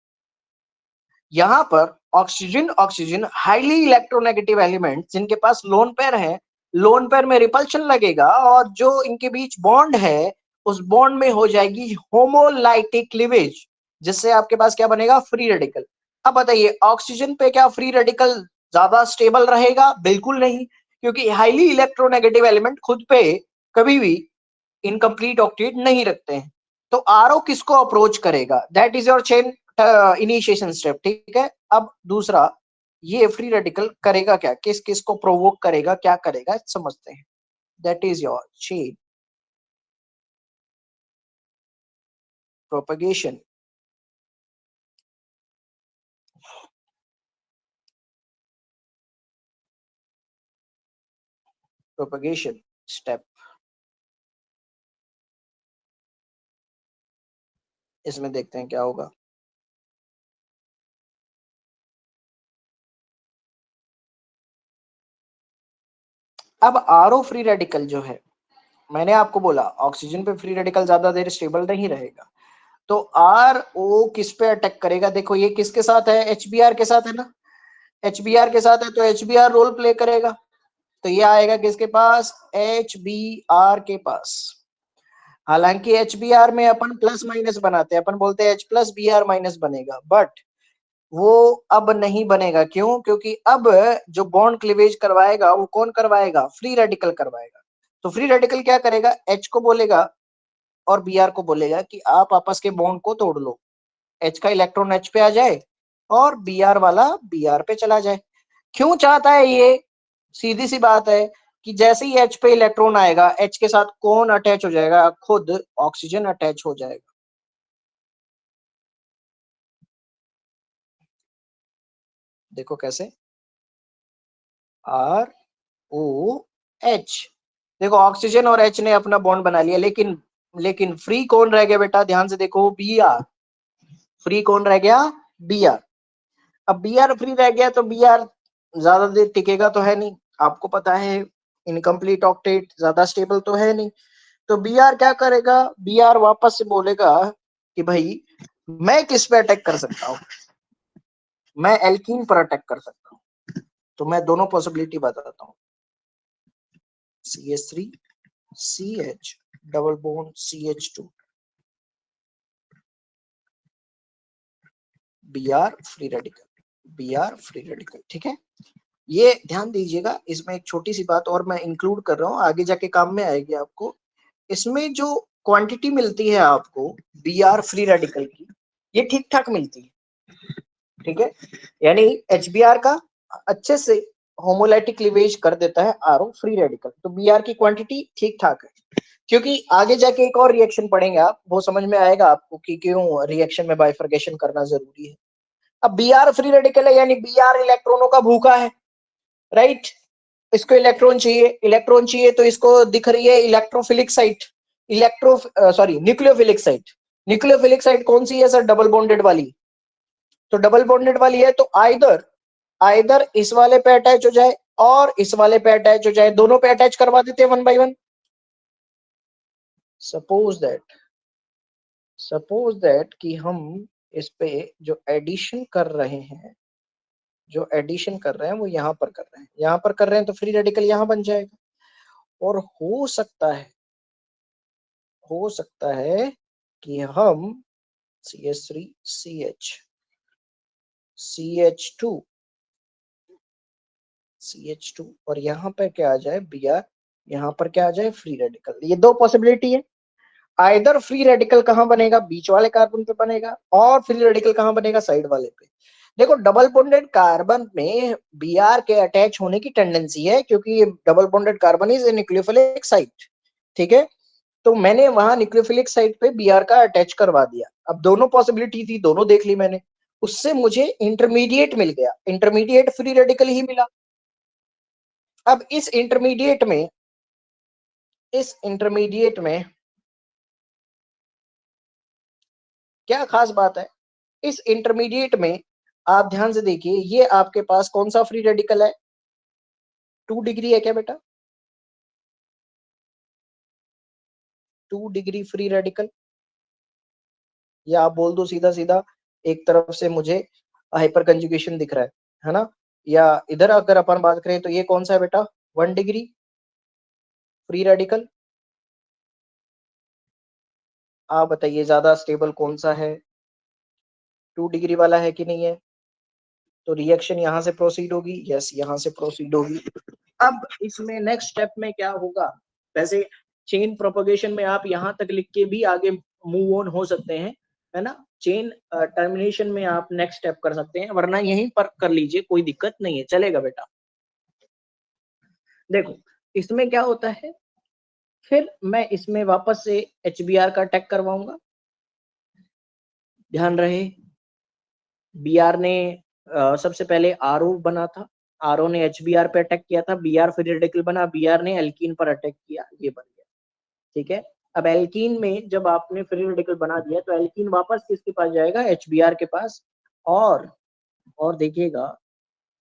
यहां पर oxygen oxygen highly electronegative element जिनके पास लोन पेयर है, लोन पेयर में रिपल्शन लगेगा और जो इनके बीच बॉन्ड है उस बॉन्ड में हो जाएगी होमोलाइटिक क्लीवेज, जिससे आपके पास क्या बनेगा? Free radical. अब बताइए ऑक्सीजन पे क्या फ्री रेडिकल ज्यादा स्टेबल रहेगा? बिल्कुल नहीं, क्योंकि हाईली इलेक्ट्रोनेगेटिव एलिमेंट खुद पे कभी भी इनकम्प्लीट ऑक्टेट नहीं रखते हैं। तो आरओ किसको अप्रोच करेगा? That is your chain initiation step. ठीक है, अब दूसरा, ये फ्री रेडिकल करेगा क्या, किस किस को प्रोवोक करेगा, क्या करेगा, समझते हैं। That is your chain propagation. Propagation step, इसमें देखते हैं क्या होगा। अब आरओ फ्री रेडिकल जो है, मैंने आपको बोला ऑक्सीजन पे फ्री रेडिकल ज्यादा देर स्टेबल नहीं रहेगा, तो आर ओ किस पे अटैक करेगा? देखो ये किसके साथ है? एचबीआर के साथ है ना, एचबीआर के साथ है तो एचबीआर रोल प्ले करेगा। तो ये आएगा किसके पास? एचबीआर के पास। हालांकि एचबीआर में अपन प्लस माइनस बनाते हैं, अपन बोलते हैं H plus B R minus बनेगा, बट वो अब नहीं बनेगा। क्यों? क्योंकि अब जो बॉन्ड क्लीवेज करवाएगा वो कौन करवाएगा? फ्री रेडिकल करवाएगा। तो फ्री रेडिकल क्या करेगा? एच को बोलेगा और बी आर को बोलेगा कि आप आपस के बॉन्ड को तोड़ लो, एच का इलेक्ट्रॉन एच पे आ जाए और बी आर वाला बी आर पे चला जाए। क्यों चाहता है ये? सीधी सी बात है कि जैसे ही एच पे इलेक्ट्रॉन आएगा एच के साथ कौन अटैच हो जाएगा? खुद ऑक्सीजन अटैच हो जाएगा। देखो कैसे, आर ओ एच। देखो ऑक्सीजन और एच ने अपना बॉन्ड बना लिया, लेकिन लेकिन फ्री कौन रह गया बेटा? ध्यान से देखो, बी आर। फ्री कौन रह गया? B R. अब बी आर फ्री रह गया तो बी आर ज्यादा देर टिकेगा तो है नहीं, आपको पता है इनकम्प्लीट ऑक्टेट ज्यादा स्टेबल तो है नहीं। तो बी आर क्या करेगा? बी आर वापस से बोलेगा कि भाई मैं किस पे अटैक कर सकता हूँ? मैं एल्कीन पर अटैक कर सकता हूँ। तो मैं दोनों पॉसिबिलिटी बताता हूँ। CH3 CH double bond CH2 Br free radical, Br free radical. ठीक है, ये ध्यान दीजिएगा। इसमें एक छोटी सी बात और मैं इंक्लूड कर रहा हूँ, आगे जाके काम में आएगी आपको। इसमें जो क्वांटिटी मिलती है आपको Br फ्री रेडिकल की, ये ठीक ठाक मिलती है। ठीक है, यानी HBr का अच्छे से होमोलाइटिक क्लीवेज कर देता है आरओ फ्री रेडिकल, तो Br की क्वांटिटी ठीक ठाक है। क्योंकि आगे जाके एक और रिएक्शन पढ़ेंगे आप, वो समझ में आएगा आपको कि क्यों रिएक्शन में बाइफर्केशन करना जरूरी है। अब Br फ्री रेडिकल है, यानी Br इलेक्ट्रॉनों का भूखा है, राइट? इसको इलेक्ट्रॉन चाहिए, इलेक्ट्रॉन चाहिए, तो इसको दिख रही है electrophilic site, electro sorry nucleophilic site. Nucleophilic site कौन सी है सर? डबल बॉन्डेड वाली। तो डबल बॉन्डेड वाली है तो आइदर आइदर इस वाले पे अटैच हो जाए और इस वाले पे अटैच हो जाए, दोनों पे अटैच करवा देते हैं one by one. Suppose that कि हम इस पे जो एडिशन कर रहे हैं, जो एडिशन कर रहे हैं वो यहां पर कर रहे हैं, यहां पर कर रहे हैं, तो फ्री रेडिकल यहां बन जाएगा। और हो सकता है कि हम CH3 CH CH2 CH2 और यहाँ पे क्या आ जाए? Br। यहाँ पर क्या आ जाए? Free radical. ये दो पॉसिबिलिटी है। आइदर फ्री रेडिकल कहाँ बनेगा? बीच वाले कार्बन पे बनेगा, और फ्री रेडिकल कहाँ बनेगा? साइड वाले पे। देखो डबल बॉन्डेड कार्बन में Br के अटैच होने की टेंडेंसी है, क्योंकि ये double bonded carbon is a nucleophilic site. ठीक है, तो मैंने वहां न्यूक्लियोफिलिक साइट पे Br का अटैच करवा दिया। अब दोनों पॉसिबिलिटी थी, दोनों देख ली मैंने, उससे मुझे इंटरमीडिएट मिल गया, इंटरमीडिएट फ्री रेडिकल ही मिला। अब इस इंटरमीडिएट में क्या खास बात है इस इंटरमीडिएट में, आप ध्यान से देखिए, ये आपके पास कौन सा फ्री रेडिकल है, 2 डिग्री है क्या बेटा, 2 डिग्री फ्री रेडिकल, या आप बोल दो सीधा सीधा एक तरफ से मुझे हाइपर कंजुगेशन दिख रहा है ना, या इधर अगर अपन बात करें तो ये कौन सा है बेटा, 1 डिग्री फ्री रेडिकल। आप बताइए ज्यादा स्टेबल कौन सा है, 2 डिग्री वाला है कि नहीं है। तो रिएक्शन यहाँ से प्रोसीड होगी, यस यहाँ से प्रोसीड होगी। अब इसमें नेक्स्ट स्टेप में क्या होगा, वैसे चेन प्रोपगेशन में आप यहाँ तक लिख के भी आगे मूव ऑन हो सकते हैं, है ना। चेन टर्मिनेशन में आप नेक्स्ट स्टेप कर सकते हैं, वरना यहीं पर कर लीजिए, कोई दिक्कत नहीं है, चलेगा बेटा। देखो इसमें क्या होता है, फिर मैं इसमें वापस से HBr का अटैक करवाऊंगा, ध्यान रहे Br ने सबसे पहले RO बना था, RO ने HBr पे अटैक किया था, Br फ्री रेडिकल बना, Br ने एल्कीन पर अटैक किया, ये बन गया, ठीक है। अब एल्कीन में जब आपने फ्री रेडिकल बना दिया तो एल्कीन वापस किसके पास जाएगा, HBr के पास, और देखिएगा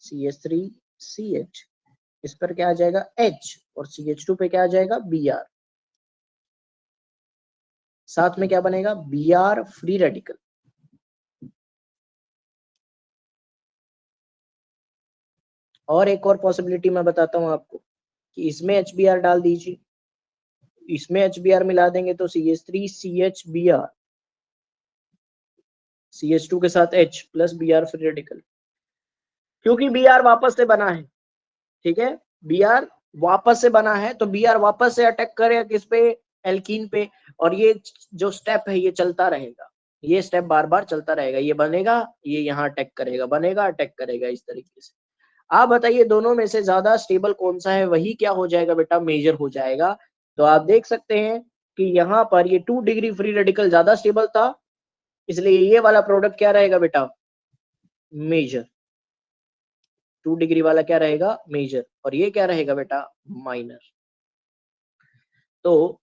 CH3CH, इस पर क्या आ जाएगा H, और CH2 पे क्या आ जाएगा Br, साथ में क्या बनेगा Br फ्री रेडिकल। और एक और पॉसिबिलिटी मैं बताता हूं आपको कि इसमें HBr डाल दीजिए, इसमें HBr मिला देंगे तो CH3CH Br, CH2 के साथ H plus Br free radical, क्योंकि Br वापस से बना है, ठीक है, Br वापस से बना है तो Br वापस से अटैक करेगा किस पे, एल्कीन पे, और ये जो स्टेप है ये चलता रहेगा, ये स्टेप बार बार चलता रहेगा, ये बनेगा, ये यहाँ अटैक करेगा, बनेगा, अटैक करेगा, इस तरीके से। आप बताइए दोनों में से ज्यादा स्टेबल कौन सा है, वही क्या हो जाएगा बेटा, मेजर हो जाएगा। तो आप देख सकते हैं कि यहाँ पर ये 2 डिग्री फ्री रेडिकल ज्यादा स्टेबल था, इसलिए ये वाला प्रोडक्ट क्या रहेगा बेटा, मेजर, 2 डिग्री वाला क्या रहेगा, मेजर, और ये क्या रहेगा बेटा, माइनर। तो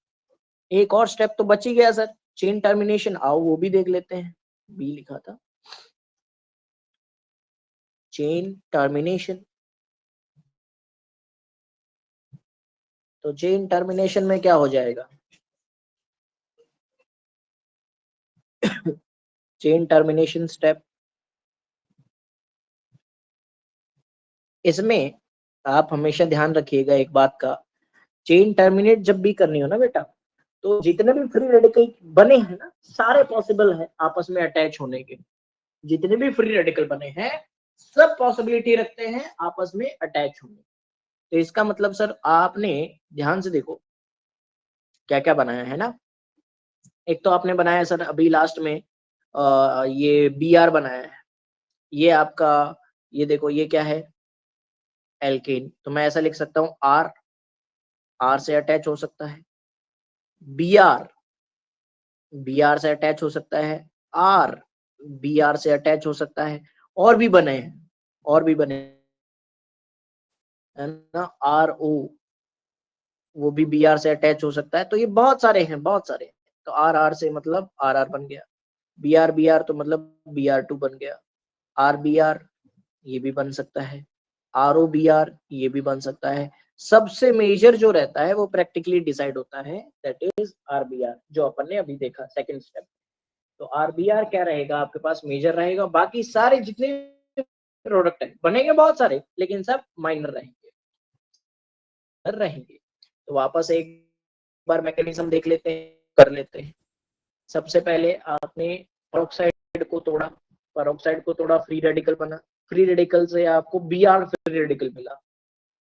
एक और स्टेप तो बच ही गया सर, चेन टर्मिनेशन, आओ वो भी देख लेते हैं, बी लिखा था, चेन टर्मिनेशन। तो चेन टर्मिनेशन में क्या हो जाएगा, चेन टर्मिनेशन स्टेप, इसमें आप हमेशा ध्यान रखिएगा एक बात का, चेन टर्मिनेट जब भी करनी हो ना बेटा, तो जितने भी फ्री रेडिकल बने हैं ना, सारे पॉसिबल है आपस में अटैच होने के, जितने भी फ्री रेडिकल बने हैं सब पॉसिबिलिटी रखते हैं आपस में अटैच होने। तो इसका मतलब सर आपने ध्यान से देखो क्या क्या बनाया है ना, एक तो आपने बनाया सर अभी लास्ट में ये Br बनाया है, ये आपका, ये देखो ये क्या है, एल्केन, तो मैं ऐसा लिख सकता हूँ R से अटैच हो सकता है, Br से अटैच हो सकता है, R Br से अटैच हो सकता है, और भी बने हैं, और भी बने है ना, RO वो भी Br से अटैच हो सकता है, तो ये बहुत सारे हैं, बहुत सारे। तो R से मतलब RR बन गया, Br तो मतलब Br2 बन गया, RBr ये भी बन सकता है, ROBr ये भी बन सकता है। सबसे मेजर जो रहता है वो प्रैक्टिकली डिसाइड होता है, दैट इज RBr, जो अपन ने अभी देखा सेकंड स्टेप। तो RBr क्या रहेगा आपके पास, मेजर रहेगा, बाकी सारे जितने प्रोडक्ट है बनेंगे बहुत सारे, लेकिन सब माइनर रहेंगे। तो वापस एक बार मैकेनिज्म देख लेते हैं, कर लेते हैं। सबसे पहले आपने पेरोक्साइड को तोड़ा, पेरोक्साइड को तोड़ा, फ्री रेडिकल बना, फ्री रेडिकल से आपको Br फ्री रेडिकल मिला,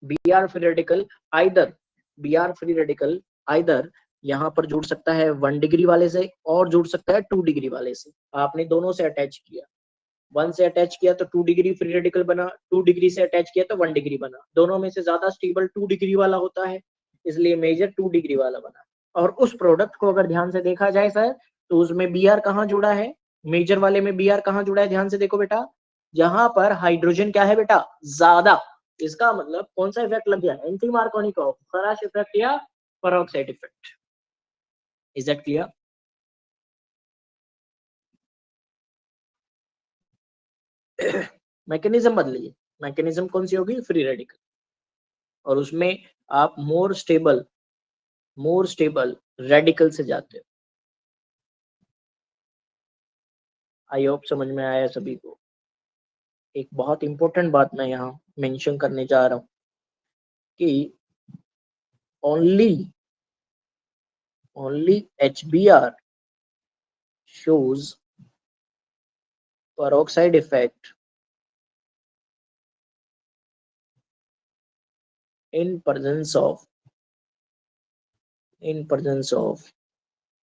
Br free radical either, Br free radical either यहाँ पर जुड़ सकता है 1 डिग्री वाले से और जुड़ सकता है 2 डिग्री वाले से, आपने दोनों से अटैच किया, 1 से अटैच किया तो 2 डिग्री फ्री रेडिकल बना, 2 डिग्री से अटैच किया तो 1 डिग्री बना, दोनों में से ज्यादा स्टेबल 2 डिग्री वाला होता है, इसलिए मेजर 2 डिग्री वाला बना। और उस प्रोडक्ट को अगर ध्यान से देखा जाए सर, तो उसमें Br कहाँ जुड़ा है, मेजर वाले में Br कहाँ जुड़ा है, ध्यान से देखो बेटा, जहां पर हाइड्रोजन क्या है बेटा, ज्यादा, इसका मतलब कौन सा इफेक्ट लग गया, एंटी मार्कोनिकॉफ खराश इफेक्ट या peroxide effect. Is that clear. Mechanism बदलिए, मैकेनिज्म कौन सी होगी? फ्री रेडिकल, और उसमें आप मोर स्टेबल रेडिकल से जाते हो। आई होप समझ में आया सभी को। एक बहुत इंपॉर्टेंट बात मैं यहाँ मेंशन करने जा रहा हूँ कि only HBr shows peroxide effect in presence of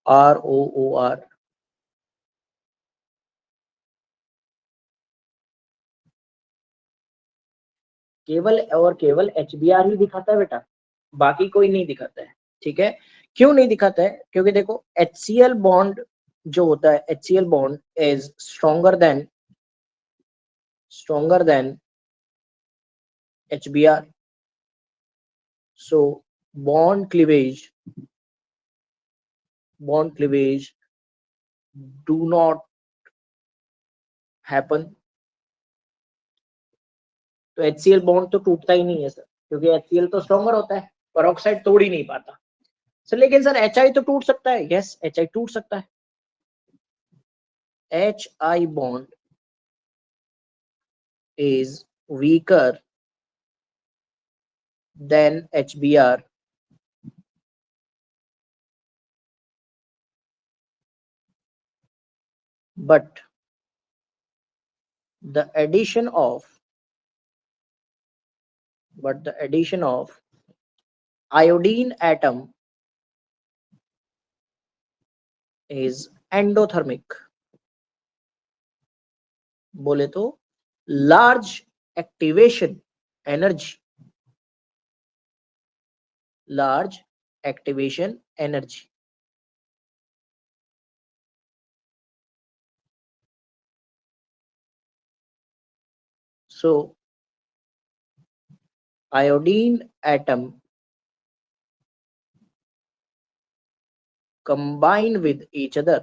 ROOR। केवल और केवल HBr ही दिखाता है बेटा, बाकी कोई नहीं दिखाता है। ठीक है, क्यों नहीं दिखाता है? क्योंकि देखो HCl बॉन्ड जो होता है, HCl bond is stronger than HBr, so bond cleavage do not happen। तो HCl बॉन्ड तो टूटता ही नहीं है सर, क्योंकि HCl तो स्ट्रॉन्गर होता है, पेरोक्साइड तोड़ ही नहीं पाता सर। लेकिन सर HI तो टूट सकता है। यस, HI टूट सकता है। HI bond is weaker than HBr, but the addition of iodine atom is endothermic। बोले तो large activation energy, so iodine atom combine with each other,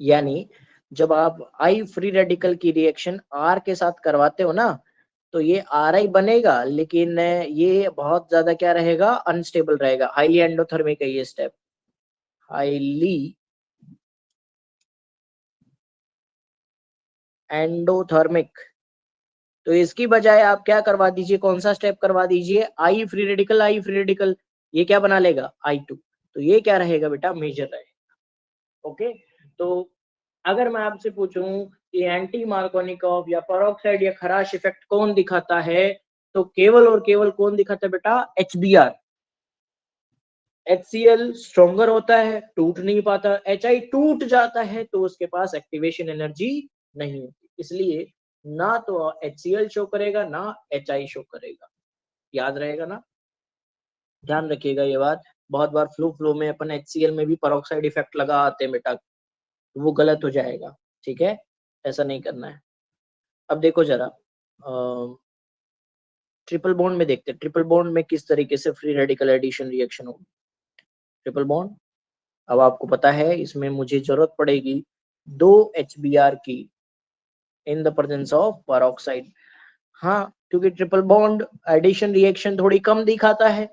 यानी जब आप आई फ्री रेडिकल की रिएक्शन आर के साथ करवाते हो ना, तो ये RI बनेगा, लेकिन ये बहुत ज्यादा क्या रहेगा? अनस्टेबल रहेगा। हाईली एंडोथर्मिक है ये स्टेप, हाईली एंडोथर्मिक। तो इसकी बजाय आप क्या करवा दीजिए? कौन सा स्टेप करवा दीजिए? आई फ्री रेडिकल, ये क्या बना लेगा? I2। तो ये क्या रहेगा बेटा? मेजर रहेगा। ओके, तो अगर मैं आपसे पूछूं कि एंटी मार्कोनिकॉफ या पेरोक्साइड या खराश इफेक्ट कौन दिखाता है, तो केवल और केवल कौन दिखाता है बेटा? HBr। HCl स्ट्रॉन्गर होता है, टूट नहीं पाता। HI टूट जाता है तो उसके पास एक्टिवेशन एनर्जी नहीं होती, इसलिए ना तो HCl शो करेगा ना HI शो करेगा। याद रहेगा ना? ध्यान रखिएगा ये बात। बहुत बार फ्लो में अपन HCl में भी पेरोक्साइड इफेक्ट लगा आते हैं बेटा, तो वो गलत हो जाएगा। ठीक है, ऐसा नहीं करना है। अब देखो जरा ट्रिपल बॉन्ड में देखते हैं, ट्रिपल बॉन्ड में किस तरीके से फ्री रेडिकल एडिशन रिएक्शन होगी। ट्रिपल बॉन्ड, अब आपको पता है इसमें मुझे जरूरत पड़ेगी 2 HBr की इन द प्रेजेंस ऑफ पेरोक्साइड। हाँ, क्योंकि ट्रिपल बॉन्ड एडिशन रिएक्शन थोड़ी कम दिखाता है,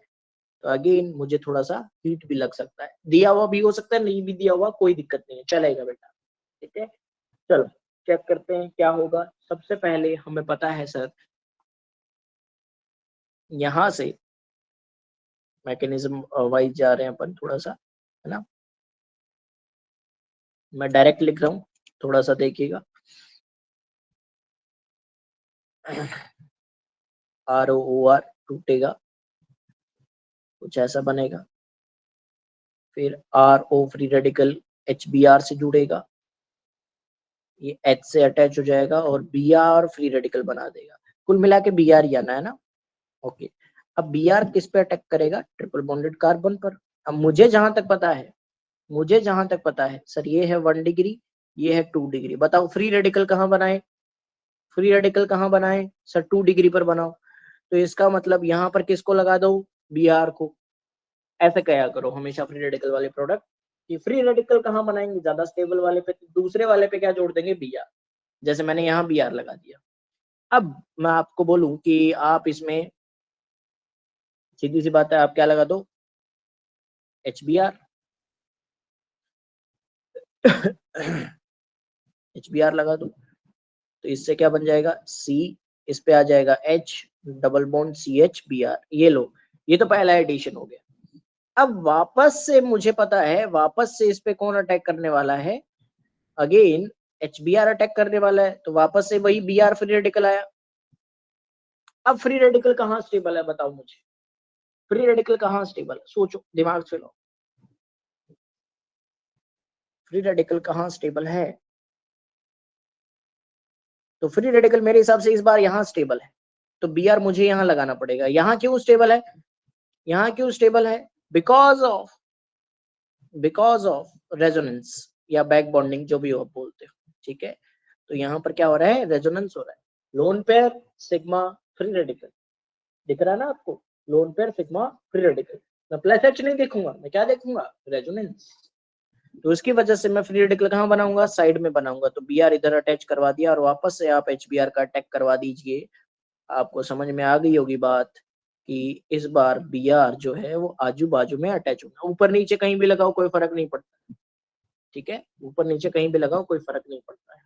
तो अगेन मुझे थोड़ा सा हीट भी लग सकता है। दिया हुआ भी हो सकता है, नहीं भी दिया हुआ कोई दिक्कत नहीं है, चलेगा बेटा। ठीक है, चलो चेक करते हैं क्या होगा। सबसे पहले हमें पता है सर, यहाँ से मैकेनिज्म वाइज जा रहे हैं अपन थोड़ा सा, है ना? मैं डायरेक्ट लिख रहा हूँ, थोड़ा सा देखिएगा। ROOR टूटेगा, कुछ ऐसा बनेगा। फिर RO फ्री रेडिकल HBr से जुड़ेगा, ये H से अटैच हो जाएगा और Br फ्री रेडिकल बना देगा। कुल मिला के Br ही आना है ना? ओके, अब Br किस पे अटैक करेगा? ट्रिपल बॉन्डेड कार्बन पर। अब मुझे जहां तक पता है सर, ये है 1 डिग्री, ये है 2 डिग्री। बताओ फ्री रेडिकल कहाँ बनाए? सर 2 डिग्री पर बनाओ। तो इसका मतलब यहाँ पर किसको लगा दो? Br को। ऐसे कया करो हमेशा फ्री रेडिकल वाले प्रोडक्ट कि फ्री रेडिकल कहाँ बनाएंगे, ज्यादा स्टेबल वाले पे, दूसरे वाले पे क्या जोड़ देंगे, Br, जैसे मैंने यहाँ Br लगा दिया। अब मैं आपको बोलूं कि आप इसमें सीधी सी बात है, आप क्या लगा दो, HBr HBr लगा दो, तो इससे क्या बन जाएगा, C, इस पे आ जाएगा H, double bond CH Br, ये लो, ये तो पहला एडिशन हो गया। अब वापस से मुझे पता है, वापस से इस पे कौन अटैक करने वाला है, अगेन HBr अटैक करने वाला है, तो वापस से वही Br फ्री रेडिकल आया। अब फ्री रेडिकल कहाँ स्टेबल है, बताओ मुझे, फ्री रेडिकल कहाँ स्टेबल है, सोचो, दिमाग से लो, फ्री रेडिकल कहाँ स्टेबल है। तो फ्री रेडिकल मेरे हिसाब से इस बार यहाँ स्टेबल है, तो Br मुझे यहाँ लगाना पड़ेगा। यहाँ क्यों स्टेबल है, यहाँ क्यों स्टेबल है, बिकॉज ऑफ रेजोनेंस या बैक बॉन्डिंग, जो भी हो आप बोलते हो, ठीक है। तो यहाँ पर क्या हो रहा है, रेजोनेंस हो रहा है, lone pair sigma free radical, दिख रहा है ना आपको, lone pair sigma free radical, मैं प्लस एच नहीं देखूंगा, मैं क्या देखूंगा, रेजोनेंस। तो इसकी वजह से मैं फ्री रेडिकल कहाँ बनाऊंगा, साइड में बनाऊंगा, तो Br इधर अटैच करवा दिया और वापस से आप HBr का अटैक करवा दीजिए। आपको समझ में आ गई होगी बात कि इस बार Br जो है वो आजू बाजू में अटैच होगा, ऊपर नीचे कहीं भी लगाओ कोई फर्क नहीं पड़ता, ठीक है, ऊपर नीचे कहीं भी लगाओ कोई फर्क नहीं पड़ता है।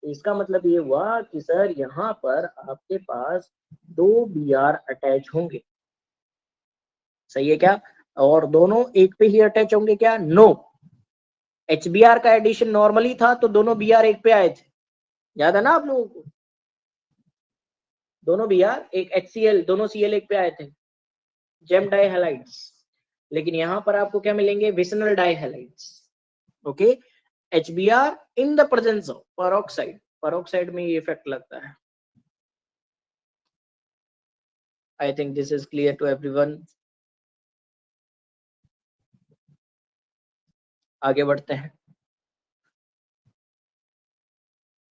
इसका मतलब ये हुआ कि सर यहाँ पर आपके पास 2 Br अटैच होंगे, सही है क्या, और दोनों एक पे ही अटैच होंगे क्या, नो, HBr का एडिशन नॉर्मली था तो दोनों Br एक पे आए थे, याद है ना आप लोगों को, दोनों Br एक HCl, दोनों Cl एक पे आए थे, जेम डाई हैलाइड्स, लेकिन यहाँ पर आपको क्या मिलेंगे, vicinal di halides, okay. HBr in the presence of peroxide, peroxide में ये इफेक्ट लगता है। I think this is clear to everyone. आगे बढ़ते हैं,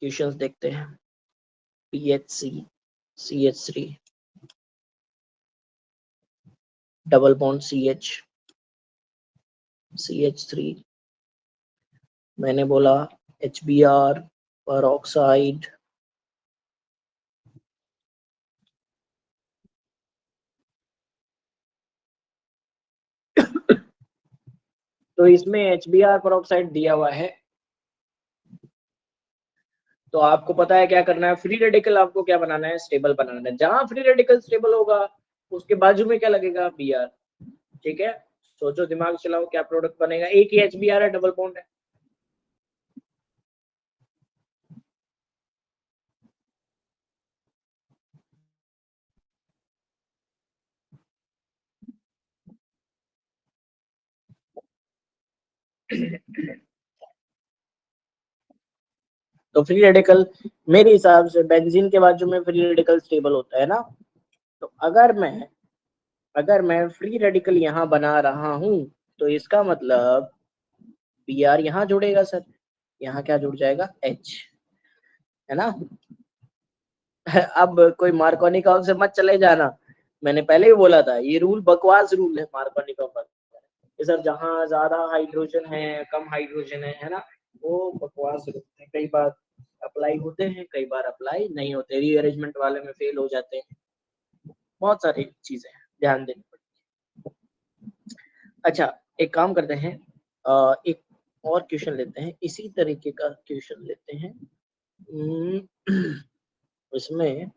क्वेश्चंस देखते हैं। PHC CH3 double bond CH CH3, मैंने बोला HBr पेरोक्साइड, तो इसमें HBr पेरोक्साइड दिया हुआ है, तो आपको पता है क्या करना है, फ्री रेडिकल आपको क्या बनाना है, स्टेबल बनाना है, जहां फ्री रेडिकल स्टेबल होगा उसके बाजू में क्या लगेगा, Br, ठीक है। सोचो, दिमाग चलाओ, क्या प्रोडक्ट बनेगा, एक ही HBr है, डबल बॉन्ड है, तो फ्री रेडिकल मेरे हिसाब से बेंजीन के बाजू में फ्री रेडिकल स्टेबल होता है ना, तो अगर मैं फ्री रेडिकल यहाँ बना रहा हूं तो इसका मतलब Br यहाँ जुड़ेगा सर, यहाँ क्या जुड़ जाएगा, H, है ना। अब कोई मार्कोनिकॉफ से मत चले जाना, मैंने पहले ही बोला था ये रूल बकवास रूल है मार्कोनिकॉफ का, सर जहाँ ज्यादा हाइड्रोजन है कम हाइड्रोजन है ना, वो बकवास रूल है, कई बार अप्लाई होते हैं, कई बार अप्लाई नहीं होते, रीअरेंजमेंट वाले में फेल हो जाते हैं, बहुत सारी चीजें हैं ध्यान देनी पड़ती है। अच्छा, एक काम करते हैं, एक और क्वेश्चन लेते हैं, इसी तरीके का क्वेश्चन लेते हैं। इसमें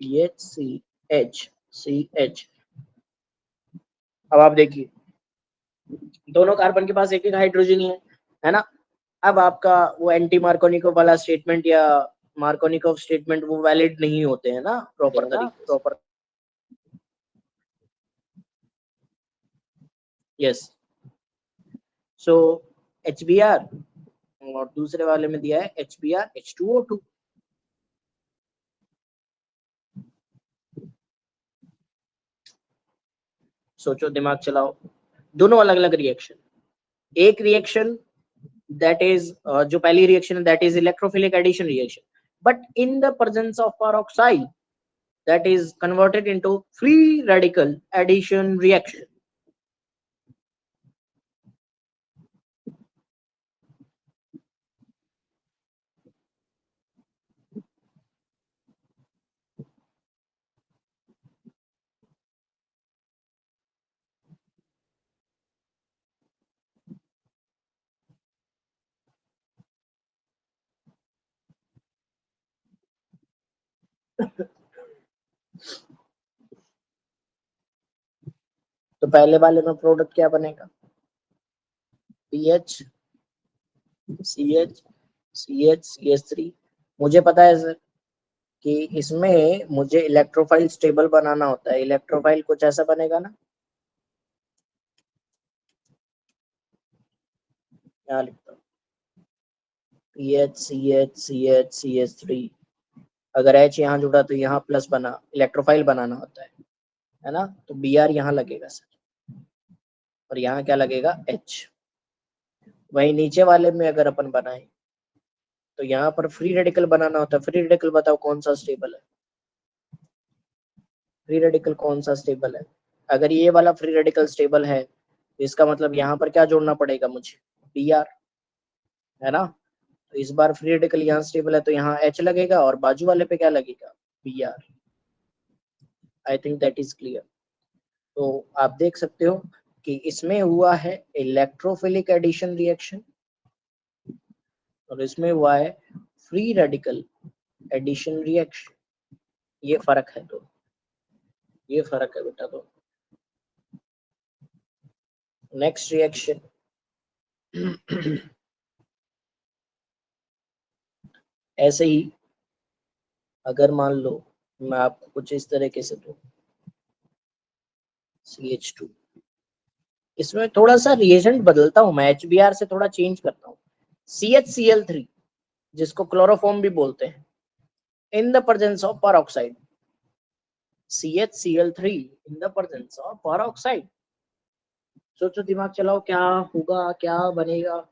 PHCHCH, अब आप देखिए दोनों कार्बन के पास एक एक हाइड्रोजन ही है ना। अब आपका वो एंटी मार्कोनिकोव वाला स्टेटमेंट या मार्कोनिकोव स्टेटमेंट वो वैलिड नहीं होते हैं ना प्रॉपर तरीके से, यस। सो HBr और दूसरे वाले में दिया है HBr H2O2, सोचो, दिमाग चलाओ, दोनों अलग अलग रिएक्शन, एक रिएक्शन that is जो पहली रिएक्शन है that is electrophilic addition reaction, but in the presence of peroxide that is converted into free radical addition reaction, तो पहले वाले में प्रोडक्ट क्या बनेगा, पीएच CH CH3। मुझे पता है सर कि इसमें मुझे इलेक्ट्रोफाइल स्टेबल बनाना होता है, इलेक्ट्रोफाइल कुछ ऐसा बनेगा ना, क्या लिखता हूँ, CH CH CH CH3, अगर H यहाँ जुड़ा तो यहाँ प्लस बना, इलेक्ट्रोफाइल बनाना होता है ना, तो Br यहाँ लगेगा सर, और यहाँ क्या लगेगा H। वही नीचे वाले में अगर अपन बनाए तो यहाँ पर फ्री रेडिकल बनाना होता है, फ्री रेडिकल बताओ कौन सा स्टेबल है, फ्री रेडिकल कौन सा स्टेबल है, अगर ये वाला फ्री रेडिकल स्टेबल है तो इसका मतलब यहाँ पर क्या जोड़ना पड़ेगा मुझे, Br, है ना। तो इस बार फ्री रेडिकल यहाँ स्टेबल है तो यहाँ H लगेगा और बाजू वाले पे क्या लगेगा, Br। I think that is clear. तो आप देख सकते हो कि इसमें हुआ है इलेक्ट्रोफिलिक एडिशन रिएक्शन और इसमें हुआ है फ्री रेडिकल एडिशन रिएक्शन। ये फर्क है, तो ये फर्क है बेटा। तो नेक्स्ट रिएक्शन ऐसे ही अगर मान लो मैं आपको कुछ इस तरीके से दूं, CH2, इसमें थोड़ा सा रिएजेंट बदलता हूं मैं, HBr से थोड़ा चेंज करता हूं, CHCl3 जिसको क्लोरोफॉर्म भी बोलते हैं, इन the presence of peroxide, CHCl3 in the presence of peroxide। सोचो, दिमाग चलाओ, क्या होगा, क्या बनेगा।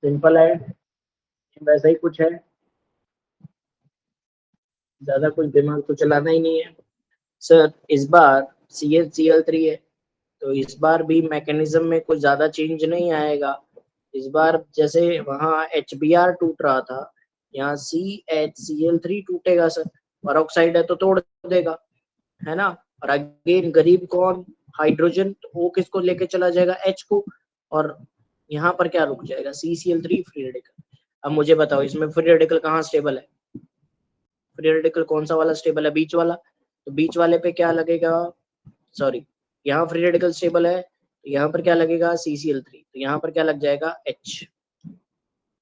सिंपल है, वैसा ही कुछ है, ज्यादा कुछ दिमाग तो चलाना ही नहीं है सर। इस बार CHCl3 है तो इस बार भी मैकेनिज्म में कुछ ज्यादा चेंज नहीं आएगा। इस बार जैसे वहां HBr टूट रहा था, यहाँ CHCl3 टूटेगा सर, पेरोक्साइड है तो तोड़ देगा, है ना। और अगेन गरीब कौन, हाइड्रोजन, तो वो किसको लेके चला जाएगा, H को, और यहाँ पर क्या रुक जाएगा, CCl3 फ्री रेडिकल। अब मुझे बताओ इसमें फ्री रेडिकल कहाँ स्टेबल है, फ्री रेडिकल कौन सा वाला स्टेबल है, बीच वाला, तो बीच वाले पे क्या लगेगा, सॉरी, यहाँ फ्री रेडिकल स्टेबल है तो यहाँ पर क्या लगेगा, CCl3, तो यहाँ पर क्या लग जाएगा, H।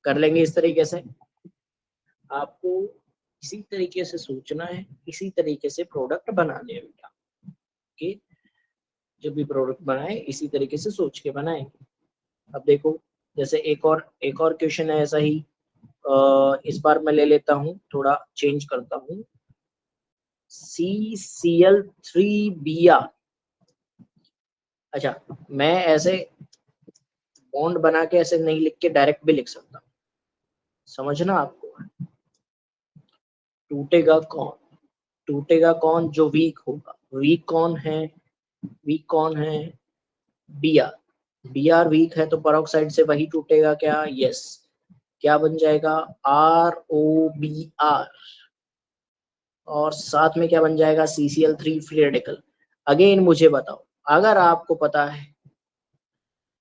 कर लेंगे इस तरीके से, आपको इसी तरीके से सोचना है, इसी तरीके से प्रोडक्ट बनाने हैं बेटा, कि जब भी प्रोडक्ट बनाए इसी तरीके से सोच के बनाए। अब देखो, जैसे एक और क्वेश्चन है ऐसा ही, इस बार मैं ले लेता हूँ, थोड़ा चेंज करता हूँ, CCl3Br। अच्छा, मैं ऐसे बॉन्ड बना के ऐसे नहीं लिख के डायरेक्ट भी लिख सकता, समझना आपको। टूटेगा कौन, टूटेगा कौन, जो वीक होगा, वीक कौन है, वीक कौन है, Br वीक है तो पेरोक्साइड से वही टूटेगा क्या, यस, क्या बन जाएगा, ROBr, और साथ में क्या बन जाएगा, CCl3 फ्री रेडिकल। अगेन मुझे बताओ, अगर आपको पता है,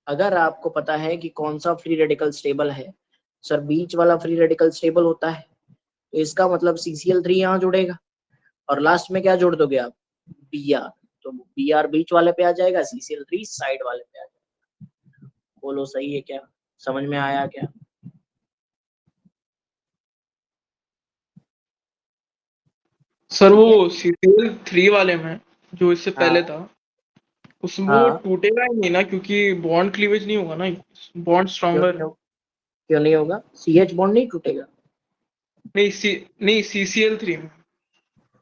अगर आपको पता है कि कौन सा फ्री रेडिकल स्टेबल है, सर बीच वाला फ्री रेडिकल स्टेबल होता है, तो इसका मतलब CCl3 यहाँ जुड़ेगा और लास्ट में क्या जोड़ दोगे आप, Br, तो Br बीच वाले पे आ जाएगा, CCl3 साइड वाले पे आ जाएगा। बोलो सही है क्या, समझ में आया क्या। सर ठीक है। वो CCl 3 वाले में जो इससे पहले हाँ था उसमें वो हाँ, टूटेगा ही नहीं ना, क्योंकि बॉन्ड क्लीवेज नहीं होगा ना, बॉन्ड क्यों स्ट्रॉन्गर नहीं है। होगा? क्यों नहीं होगा? CH बॉन्ड नहीं टूटेगा? नहीं CCl 3 में।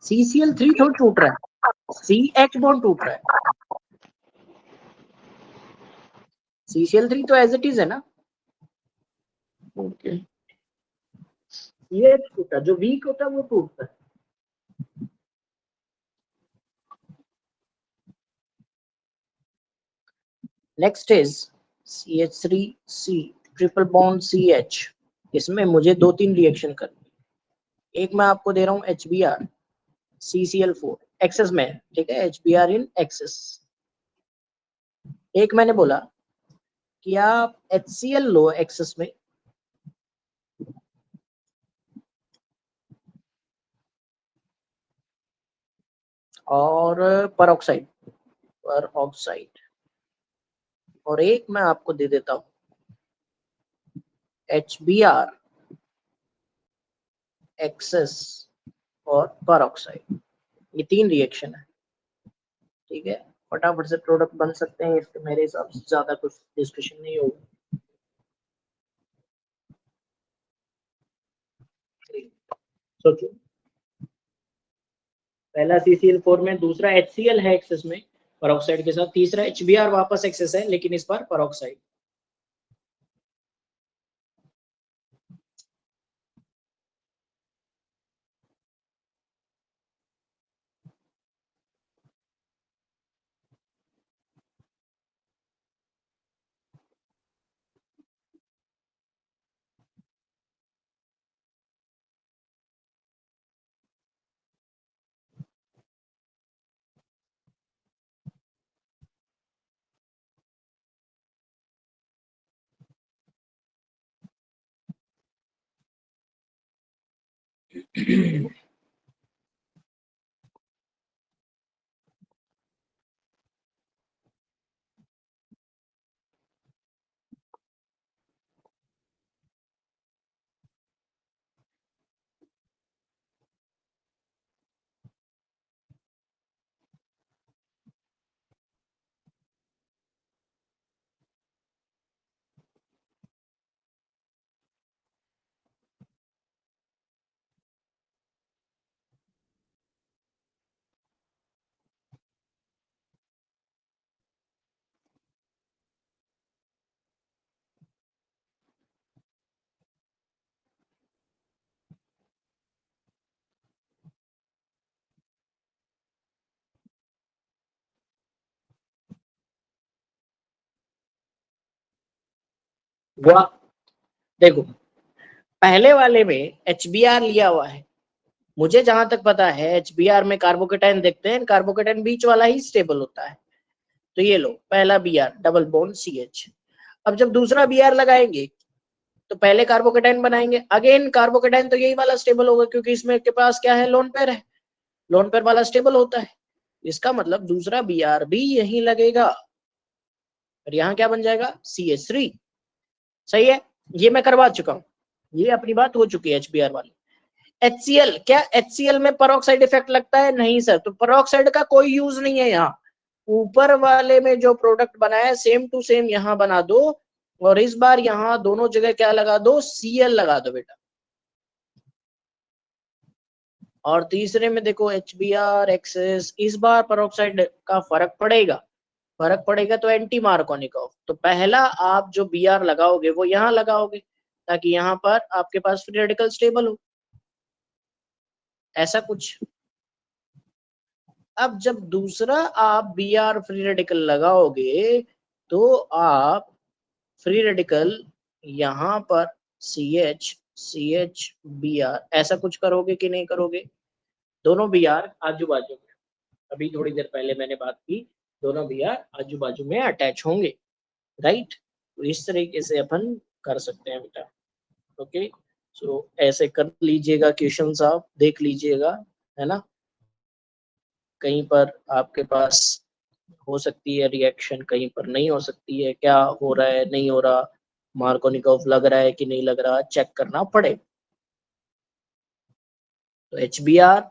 CCl3 थोड़ा टूट रहा है, CH बॉन्ड टूट रहा है। CCl3 तो एज इट इज है ना। ओके। CH टूटा, जो वीक होता है वो टूटता है। Next is CH3C triple bond CH। इसमें मुझे 2-3 रिएक्शन करनी। एक मैं आपको दे रहा हूँ HBr CCl4 एक्सेस में, ठीक है, HBr इन एक्सेस। एक मैंने बोला कि आप HCl लो एक्सेस में, और पर ऑक्साइड, और एक मैं आपको दे देता हूँ HBr एक्सेस और पर ऑक्साइड। ये 3 रिएक्शन है, ठीक है। फटाफट से प्रोडक्ट बन सकते हैं इसके, मेरे हिसाब से ज्यादा कुछ डिस्कशन नहीं होगा। सोचो, पहला CCl4 में, दूसरा HCl है एक्सेस में परऑक्साइड के साथ, तीसरा HBr वापस एक्सेस है लेकिन इस बार परऑक्साइड। वाह, देखो, पहले वाले में HBr लिया हुआ है, मुझे जहां तक पता है HBr में कार्बोकेटाइन देखते हैं, कार्बोकेटाइन बीच वाला ही स्टेबल होता है। तो ये लो, पहला Br डबल बॉन्ड CH। अब जब दूसरा Br लगाएंगे तो पहले कार्बोकेटाइन बनाएंगे, अगेन कार्बोकेटाइन तो यही वाला स्टेबल होगा क्योंकि इसमें के पास क्या है, लोन पेयर है, लोन पेयर वाला स्टेबल होता है। इसका मतलब दूसरा Br भी यही लगेगा, और यहाँ क्या बन जाएगा, CH3। सही है, ये मैं करवा चुका हूँ, ये अपनी बात हो चुकी है HBr वाली। HCl, क्या HCl में परऑक्साइड इफेक्ट लगता है? नहीं सर, तो परऑक्साइड का कोई यूज नहीं है यहाँ। ऊपर वाले में जो प्रोडक्ट बना है सेम टू सेम यहाँ बना दो, और इस बार यहाँ दोनों जगह क्या लगा दो, Cl लगा दो बेटा। और तीसरे में देखो HBr एक्सेस, इस बार परऑक्साइड का फर्क पड़ेगा, फर्क पड़ेगा तो एंटी मार्कोनिकॉफ। तो पहला आप जो Br लगाओगे वो यहाँ लगाओगे ताकि यहाँ पर आपके पास फ्री रेडिकल स्टेबल हो, ऐसा कुछ। अब जब दूसरा आप Br फ्री रेडिकल लगाओगे तो आप फ्री रेडिकल यहाँ पर CH CH Br ऐसा कुछ करोगे कि नहीं करोगे? दोनों Br आजू बाजू में, अभी थोड़ी देर पहले मैंने बात की, दोनों Br आजू बाजू में अटैच होंगे, राइट। तो इस तरीके से अपन कर सकते हैं बेटा। ओके, सो ऐसे कर लीजिएगा, क्वेश्चन आप देख लीजिएगा, है ना। कहीं पर आपके पास हो सकती है रिएक्शन, कहीं पर नहीं हो सकती है, क्या हो रहा है नहीं हो रहा, मार्कोनिकॉफ लग रहा है कि नहीं लग रहा, चेक करना पड़े। तो HBr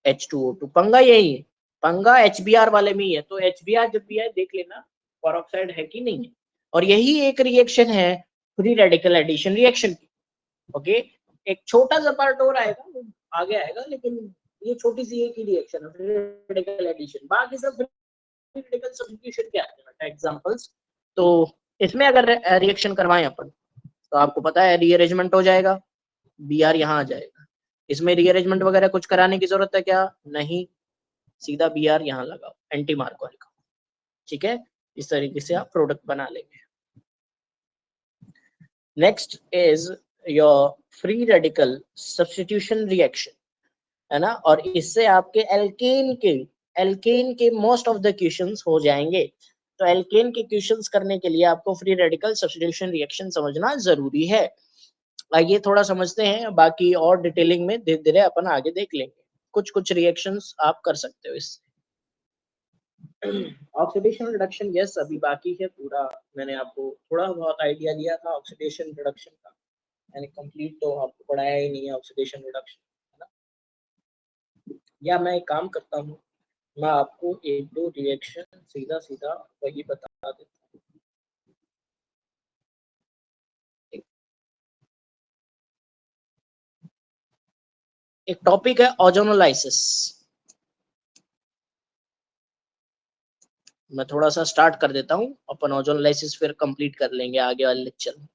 H2O2, पंगा यही है, पंगा HBr वाले में ही है। तो HBr जब भी है देख लेना पेरोक्साइड है कि नहीं है। और यही एक रिएक्शन है फ्री रेडिकल एडिशन रिएक्शन की। ओके, एक छोटा सा पार्ट और आएगा, वो आगे आएगा, लेकिन ये छोटी सी एक ही रिएक्शन है फ्री रेडिकल एडिशन। बाकी सब फ्री रेडिकल सब्स्टिट्यूशन के आते हैं एग्जांपल्स। तो इसमें अगर रिएक्शन करवाएं अपन तो आपको पता है रीअरेंजमेंट हो जाएगा, Br यहाँ आ जाएगा। इसमें रीअरेंजमेंट वगैरह कुछ कराने की जरूरत है क्या? नहीं, सीधा Br यहाँ लगाओ, एंटी मार्को लिखो, ठीक है। इस तरीके से आप प्रोडक्ट बना लेंगे। Next is your free radical substitution reaction, है ना। और इससे आपके एल्केन के मोस्ट ऑफ द क्वेश्चंस हो जाएंगे। तो एल्केन के क्वेश्चंस करने के लिए आपको फ्री रेडिकल सब्स्टिट्यूशन रिएक्शन समझना जरूरी है। आइए थोड़ा समझते हैं, बाकी और डिटेलिंग में धीरे धीरे अपन आगे देख लेंगे। कुछ कुछ रिएक्शंस आप कर सकते हो इससे। ऑक्सीडेशन रिडक्शन, यस अभी बाकी है पूरा। मैंने आपको थोड़ा बहुत आइडिया दिया था ऑक्सीडेशन रिडक्शन का, यानी कंप्लीट तो आपको पढ़ाया ही नहीं है ऑक्सीडेशन रिडक्शन, है ना। या मैं एक काम करता हूँ, मैं आपको एक दो रिएक्शन सीधा सीधा वही बता देता हूँ। एक टॉपिक है ओजोनोलाइसिस। मैं थोड़ा सा स्टार्ट कर देता हूँ, अपन ओजोनोलाइसिस फिर कंप्लीट कर लेंगे आगे वाले लेक्चर में।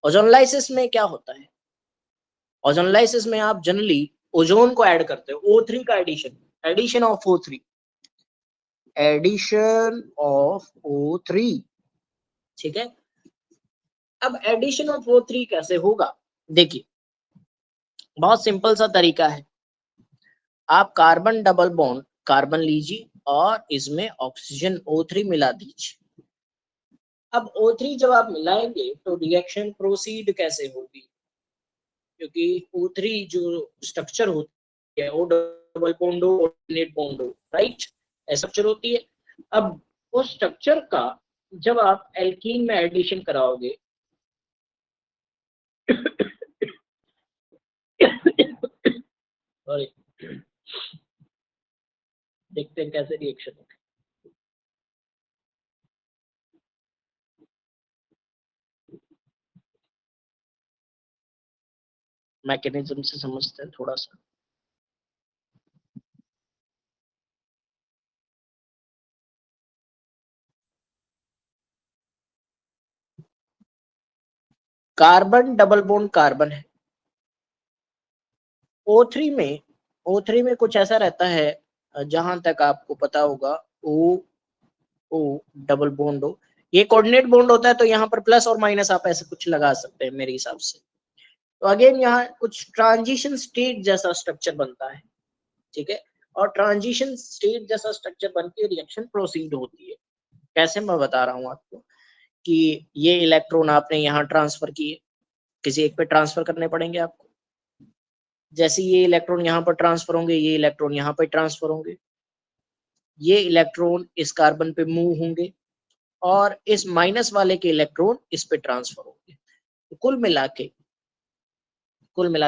ओजोनोलाइसिस में क्या होता है? ओजोनोलाइसिस में आप जनरली ओजोन को ऐड करते हो, O3 का addition of O3, addition of O3, ठीक है। अब एडिशन ऑफ O3 कैसे होगा? देखिए बहुत सिंपल सा तरीका है। आप कार्बन डबल बॉन्ड कार्बन लीजिए और इसमें ऑक्सीजन O3 मिला दीजिए। अब O3 जब आप मिलाएंगे तो रिएक्शन प्रोसीड कैसे होगी? क्योंकि O3 जो स्ट्रक्चर होती है O double bond ordinate bond, right, ऐसा स्ट्रक्चर होती है। अब उस स्ट्रक्चर का जब आप एल्कीन में एडिशन कराओगे सॉरी, देखते हैं कैसे रिएक्शन होगा। मैकेनिज्म से समझते हैं थोड़ा सा। कार्बन डबल बॉन्ड कार्बन है, O3 में कुछ ऐसा रहता है, जहां तक आपको पता होगा, O डबल बॉन्ड हो, ये कोऑर्डिनेट बॉन्ड होता है, तो यहाँ पर प्लस और माइनस आप ऐसे कुछ लगा सकते हैं मेरे हिसाब से। तो अगेन यहाँ कुछ ट्रांजिशन स्टेट जैसा स्ट्रक्चर बनता है, ठीक है। और ट्रांजिशन स्टेट जैसा स्ट्रक्चर बन के रिएक्शन प्रोसीड होती है। कैसे, मैं बता रहा हूँ आपको कि ये इलेक्ट्रॉन आपने यहाँ ट्रांसफर किए, किसी एक पे ट्रांसफर करने पड़ेंगे आपको। जैसे ये इलेक्ट्रॉन यहाँ पर ट्रांसफर होंगे, ये इलेक्ट्रॉन यहाँ पर ट्रांसफर होंगे, ये इलेक्ट्रॉन इस कार्बन पे मूव होंगे और इस माइनस वाले के इलेक्ट्रॉन इस पे ट्रांसफर होंगे। तो कुल मिला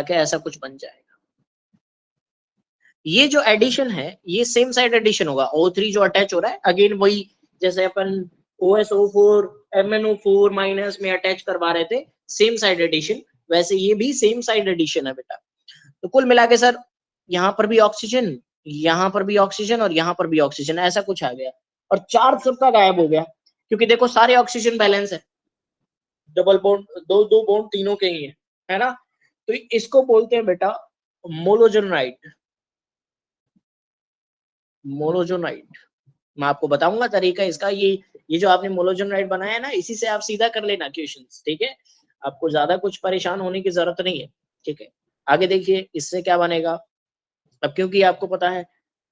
के ऐसा कुछ बन जाएगा। ये जो एडिशन है ये सेम साइड एडिशन होगा। O3 जो अटैच हो रहा है, अगेन वही जैसे अपन OSO4 MnO4 माइनस में अटैच करवा रहे थे, सेम साइड एडिशन, वैसे ये भी सेम साइड एडिशन है बेटा। तो कुल मिला के सर यहाँ पर भी ऑक्सीजन, यहाँ पर भी ऑक्सीजन और यहाँ पर भी ऑक्सीजन, ऐसा कुछ आ गया। और चार्ज सबका गायब हो गया, क्योंकि देखो सारे ऑक्सीजन बैलेंस है, डबल बॉन्ड दो दो बॉन्ड तीनों के ही है ना। तो इसको बोलते हैं बेटा मोलोजोनाइड। मोलोजोनाइड मैं आपको बताऊंगा तरीका इसका। ये जो आपने मोलोजोनाइड बनाया है ना, इसी से आप सीधा कर लेना क्वेश्चंस, ठीक है। आपको ज्यादा कुछ परेशान होने की जरूरत नहीं है, ठीक है। आगे देखिए इससे क्या बनेगा। अब क्योंकि आपको पता है,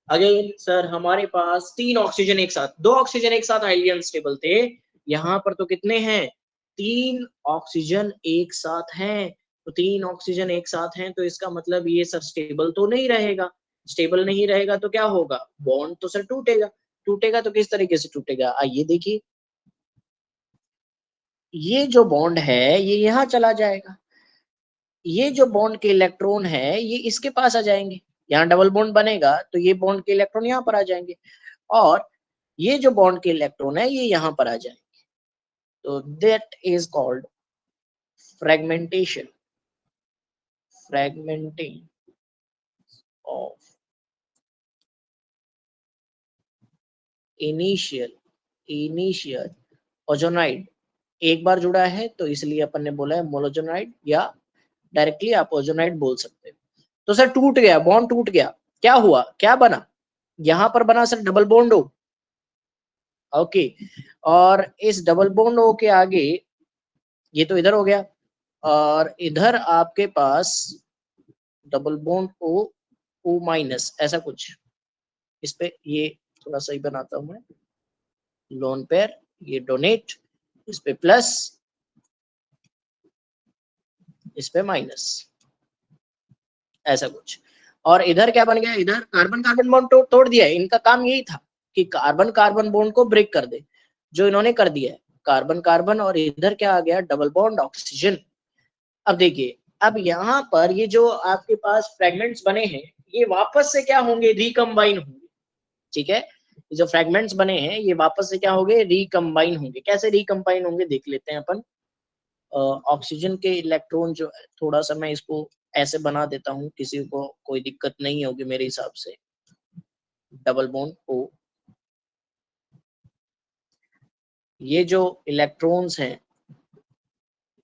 अगेन सर हमारे पास तीन ऑक्सीजन एक साथ, दो ऑक्सीजन एक साथ हाईली अनस्टेबल थे, यहाँ पर तो कितने हैं, तीन ऑक्सीजन एक साथ हैं। तो तीन ऑक्सीजन एक साथ हैं, तो इसका मतलब ये सर स्टेबल तो नहीं रहेगा। स्टेबल नहीं रहेगा तो क्या होगा, बॉन्ड तो सर टूटेगा। टूटेगा तो किस तरीके से टूटेगा, आइए देखिए। ये जो बॉन्ड है ये यहाँ चला जाएगा, ये जो बॉन्ड के इलेक्ट्रॉन है ये इसके पास आ जाएंगे, यहाँ डबल बॉन्ड बनेगा तो ये बॉन्ड के इलेक्ट्रॉन यहाँ पर आ जाएंगे और ये जो बॉन्ड के इलेक्ट्रॉन है ये यहाँ पर आ जाएंगे। तो that is called fragmentation, फ्रेगमेंटिंग of initial ozonide. एक बार जुड़ा है तो इसलिए अपन ने बोला है मोलोजोनाइड, या डायरेक्टली आप ओजोनाइड बोल सकते हो। तो सर टूट गया, बॉन्ड टूट गया, क्या हुआ, क्या बना, यहाँ पर बना सर डबल बॉन्ड हो। ओके, और इस डबल बॉन्ड हो के आगे ये तो इधर हो गया और इधर आपके पास डबल बॉन्ड ओ माइनस ऐसा कुछ, इस पे ये थोड़ा सही बनाता हूं मैं, लोन पेयर, ये डोनेट, इस पे प्लस, इस पे माइनस, ऐसा कुछ। और इधर क्या बन गया, इधर कार्बन कार्बन बॉन्ड तोड़ दिया है। इनका काम यही था कि कार्बन कार्बन बॉन्ड को ब्रेक कर दे, जो इन्होंने कर दिया है, कार्बन कार्बन, और इधर क्या आ गया, डबल बॉन्ड ऑक्सीजन। अब देखिए, अब यहाँ पर ये जो आपके पास फ्रेगमेंट्स बने हैं ये वापस से क्या होंगे, रिकम्बाइन होंगे। ठीक है, जो फ्रेगमेंट्स बने हैं ये वापस से क्या होंगे, रिकम्बाइन होंगे। कैसे रिकम्बाइन होंगे देख लेते हैं अपन। ऑक्सीजन के इलेक्ट्रॉन जो, थोड़ा सा मैं इसको ऐसे बना देता हूँ, किसी को कोई दिक्कत नहीं होगी मेरे हिसाब से। डबल बॉन्ड ओ, ये जो इलेक्ट्रॉन्स हैं,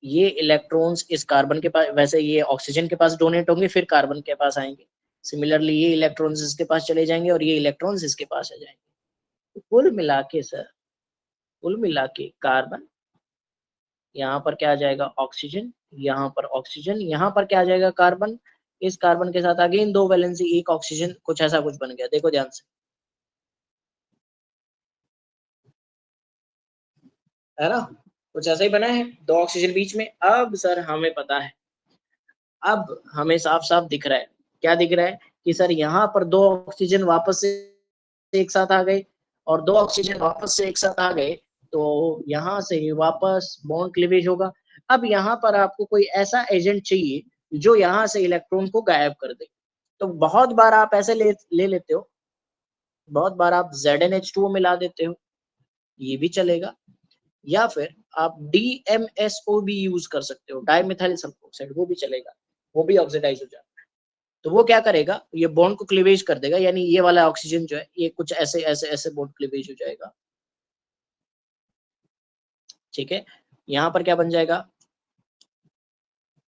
ये इलेक्ट्रॉन्स इस कार्बन के पास, वैसे ये ऑक्सीजन के पास डोनेट होंगे फिर कार्बन के पास आएंगे। सिमिलरली ये इलेक्ट्रॉन्स इसके पास चले जाएंगे और ये इलेक्ट्रॉन्स इसके पास आ जाएंगे। तो कुल मिला के सर, कुल मिला के कार्बन, यहाँ पर क्या आ जाएगा, ऑक्सीजन, यहाँ पर ऑक्सीजन, यहाँ पर क्या आ जाएगा, कार्बन। इस कार्बन के साथ अगेन दो वैलेंसी, एक ऑक्सीजन, कुछ ऐसा कुछ बन गया। देखो ध्यान से, है ना, कुछ ऐसा ही बना है, दो ऑक्सीजन बीच में। अब सर हमें पता है, अब हमें साफ साफ दिख रहा है, क्या दिख रहा है कि सर यहाँ पर दो ऑक्सीजन वापस से एक साथ आ गए और दो ऑक्सीजन वापस से एक साथ आ गए, तो यहाँ से वापस बॉन्ड क्लीवेज होगा। अब यहाँ पर आपको कोई ऐसा एजेंट चाहिए जो यहाँ से इलेक्ट्रॉन को गायब कर दे। तो बहुत बार आप ऐसे ले लेते हो, बहुत बार आप ZnH2O मिला देते हो, ये भी चलेगा। या फिर आप DMSO भी यूज कर सकते हो, डाइमिथाइल सल्फोक्साइड, वो भी चलेगा, वो भी ऑक्सीडाइज हो जाएगा। तो वो क्या करेगा, ये बॉन्ड को क्लीवेज कर देगा, यानी ये वाला ऑक्सीजन जो है ये कुछ ऐसे ऐसे ऐसे बॉन्ड क्लीवेज हो जाएगा। ठीक है, यहाँ पर क्या बन जाएगा,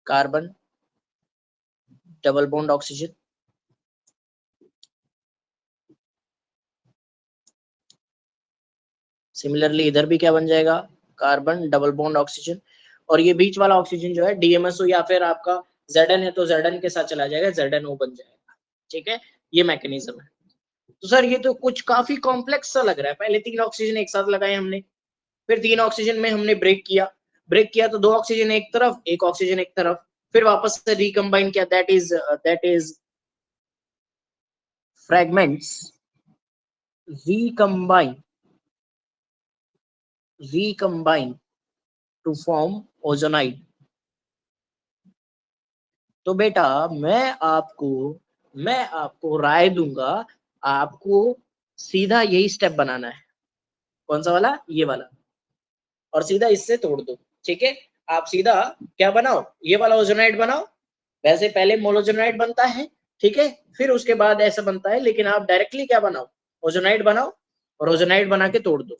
carbon double bond oxygen, similarly इधर भी क्या बन जाएगा, कार्बन डबल बॉन्ड ऑक्सीजन, और ये बीच वाला ऑक्सीजन जो है DMSO या फिर आपका Zn है तो Zn के साथ चला जाएगा, ZnO बन जाएगा। ठीक है, ये मैकेनिज्म है। तो सर ये तो कुछ काफी कॉम्प्लेक्स सा लग रहा है। पहले तीन ऑक्सीजन एक साथ लगाए हमने, फिर तीन ऑक्सीजन में हमने ब्रेक किया, ब्रेक किया तो दो ऑक्सीजन एक तरफ, एक ऑक्सीजन एक तरफ, फिर वापस से रिकम्बाइन किया, that is fragments recombine, recombine to form ozonide. तो बेटा मैं आपको राय दूंगा, आपको सीधा यही स्टेप बनाना है। कौन सा वाला, ये वाला, और सीधा इससे तोड़ दो। ठीक है, आप सीधा क्या बनाओ, ये वाला ओजोनाइड बनाओ। वैसे पहले मोलोजोनाइड बनता है, ठीक है, फिर उसके बाद ऐसा बनता है, लेकिन आप डायरेक्टली क्या बनाओ, ओजोनाइड बनाओ, और ओजोनाइड बना के तोड़ दो,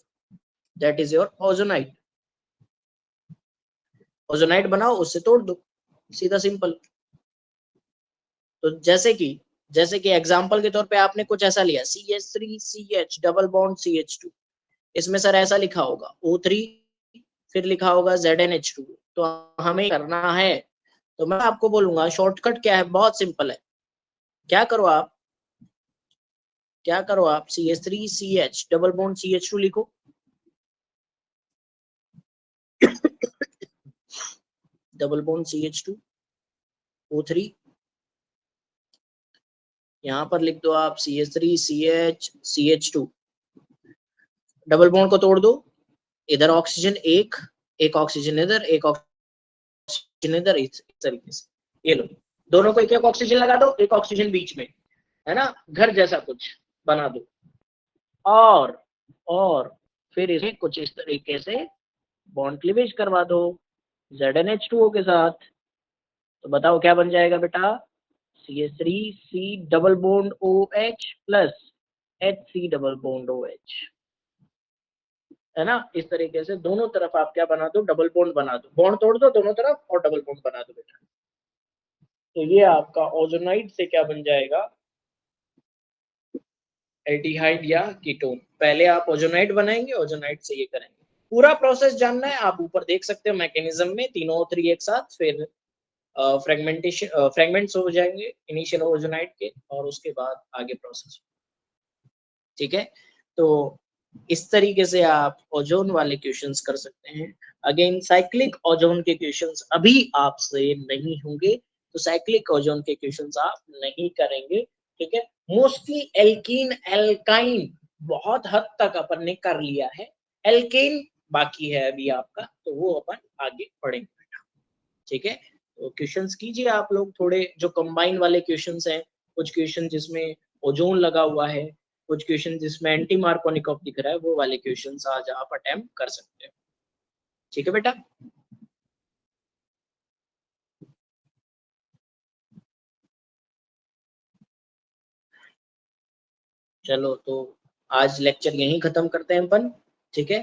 that is your ozonide. Ozonide बनाओ, उससे तोड़ दो, सीधा सिंपल। तो जैसे कि एग्जांपल के तौर पे आपने कुछ ऐसा लिया, CH3CH डबल बॉन्ड CH2, इसमें सर ऐसा लिखा होगा O3, फिर लिखा होगा ZnH2। तो हमें करना है, तो मैं आपको बोलूंगा शॉर्टकट क्या है, बहुत सिंपल है। क्या करो आप, CH3CH डबल बॉन्ड CH2 लिखो, डबल बॉन्ड CH2 O3, यहाँ पर लिख दो आप CH3CH CH2, डबल बॉन्ड को तोड़ दो, इधर ऑक्सीजन एक, एक ऑक्सीजन इधर, एक ऑक्सीजन इधर, इस तरीके से। ये लो, दोनों को एक एक ऑक्सीजन लगा दो, एक ऑक्सीजन बीच में, है ना, घर जैसा कुछ बना दो, और फिर इसमें कुछ इस तरीके से बॉन्ड क्लीवेज करवा दो ZnH2O के साथ। तो बताओ क्या बन जाएगा बेटा, CH3C double bond OH plus HC double bond OH, है ना। इस तरीके से दोनों तरफ आप क्या बना दो, डबल बॉन्ड बना दो, बॉन्ड तोड़ दो दोनों तरफ और डबल बॉन्ड बना दो बेटा। तो ये आपका ओजोनाइड से क्या बन जाएगा, एल्डिहाइड या कीटोन। पहले आप ओजोनाइड बनाएंगे, ओजोनाइड से ये करेंगे। पूरा प्रोसेस जानना है आप ऊपर देख सकते हो मैकेनिज्म में, तीनों O3 एक साथ, फिर फ्रेगमेंटेशन फ्रेगमेंट्स हो जाएंगे इनिशियल ओजोनाइड के, और उसके बाद आगे प्रोसेस। ठीक है, तो इस तरीके से आप ओजोन वाले क्वेश्चंस कर सकते हैं। अगेन साइक्लिक ओजोन के क्वेश्चंस अभी आपसे नहीं होंगे, तो साइक्लिक ओजोन के क्वेश्चंस आप नहीं करेंगे। ठीक है, मोस्टली एल्कीन एल्काइन बहुत हद तक अपन ने कर लिया है, एल्केन बाकी है अभी आपका, तो वो अपन आगे पढ़ेंगे बेटा। ठीक है, तो क्वेश्चंस कीजिए आप लोग थोड़े, जो कंबाइन वाले क्वेश्चंस हैं, कुछ क्वेश्चन जिसमें ओजोन लगा हुआ है, कुछ क्वेश्चन जिसमें एंटी मार्कोनिकॉफ दिख रहा है, वो वाले क्वेश्चंस आज आप अटेम्प्ट कर सकते हो। ठीक है बेटा, चलो तो आज लेक्चर यहीं खत्म करते हैं अपन। ठीक है,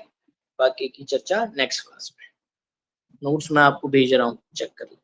बाकी की चर्चा नेक्स्ट क्लास में। नोट्स मैं आपको भेज रहा हूँ, चेक कर लो।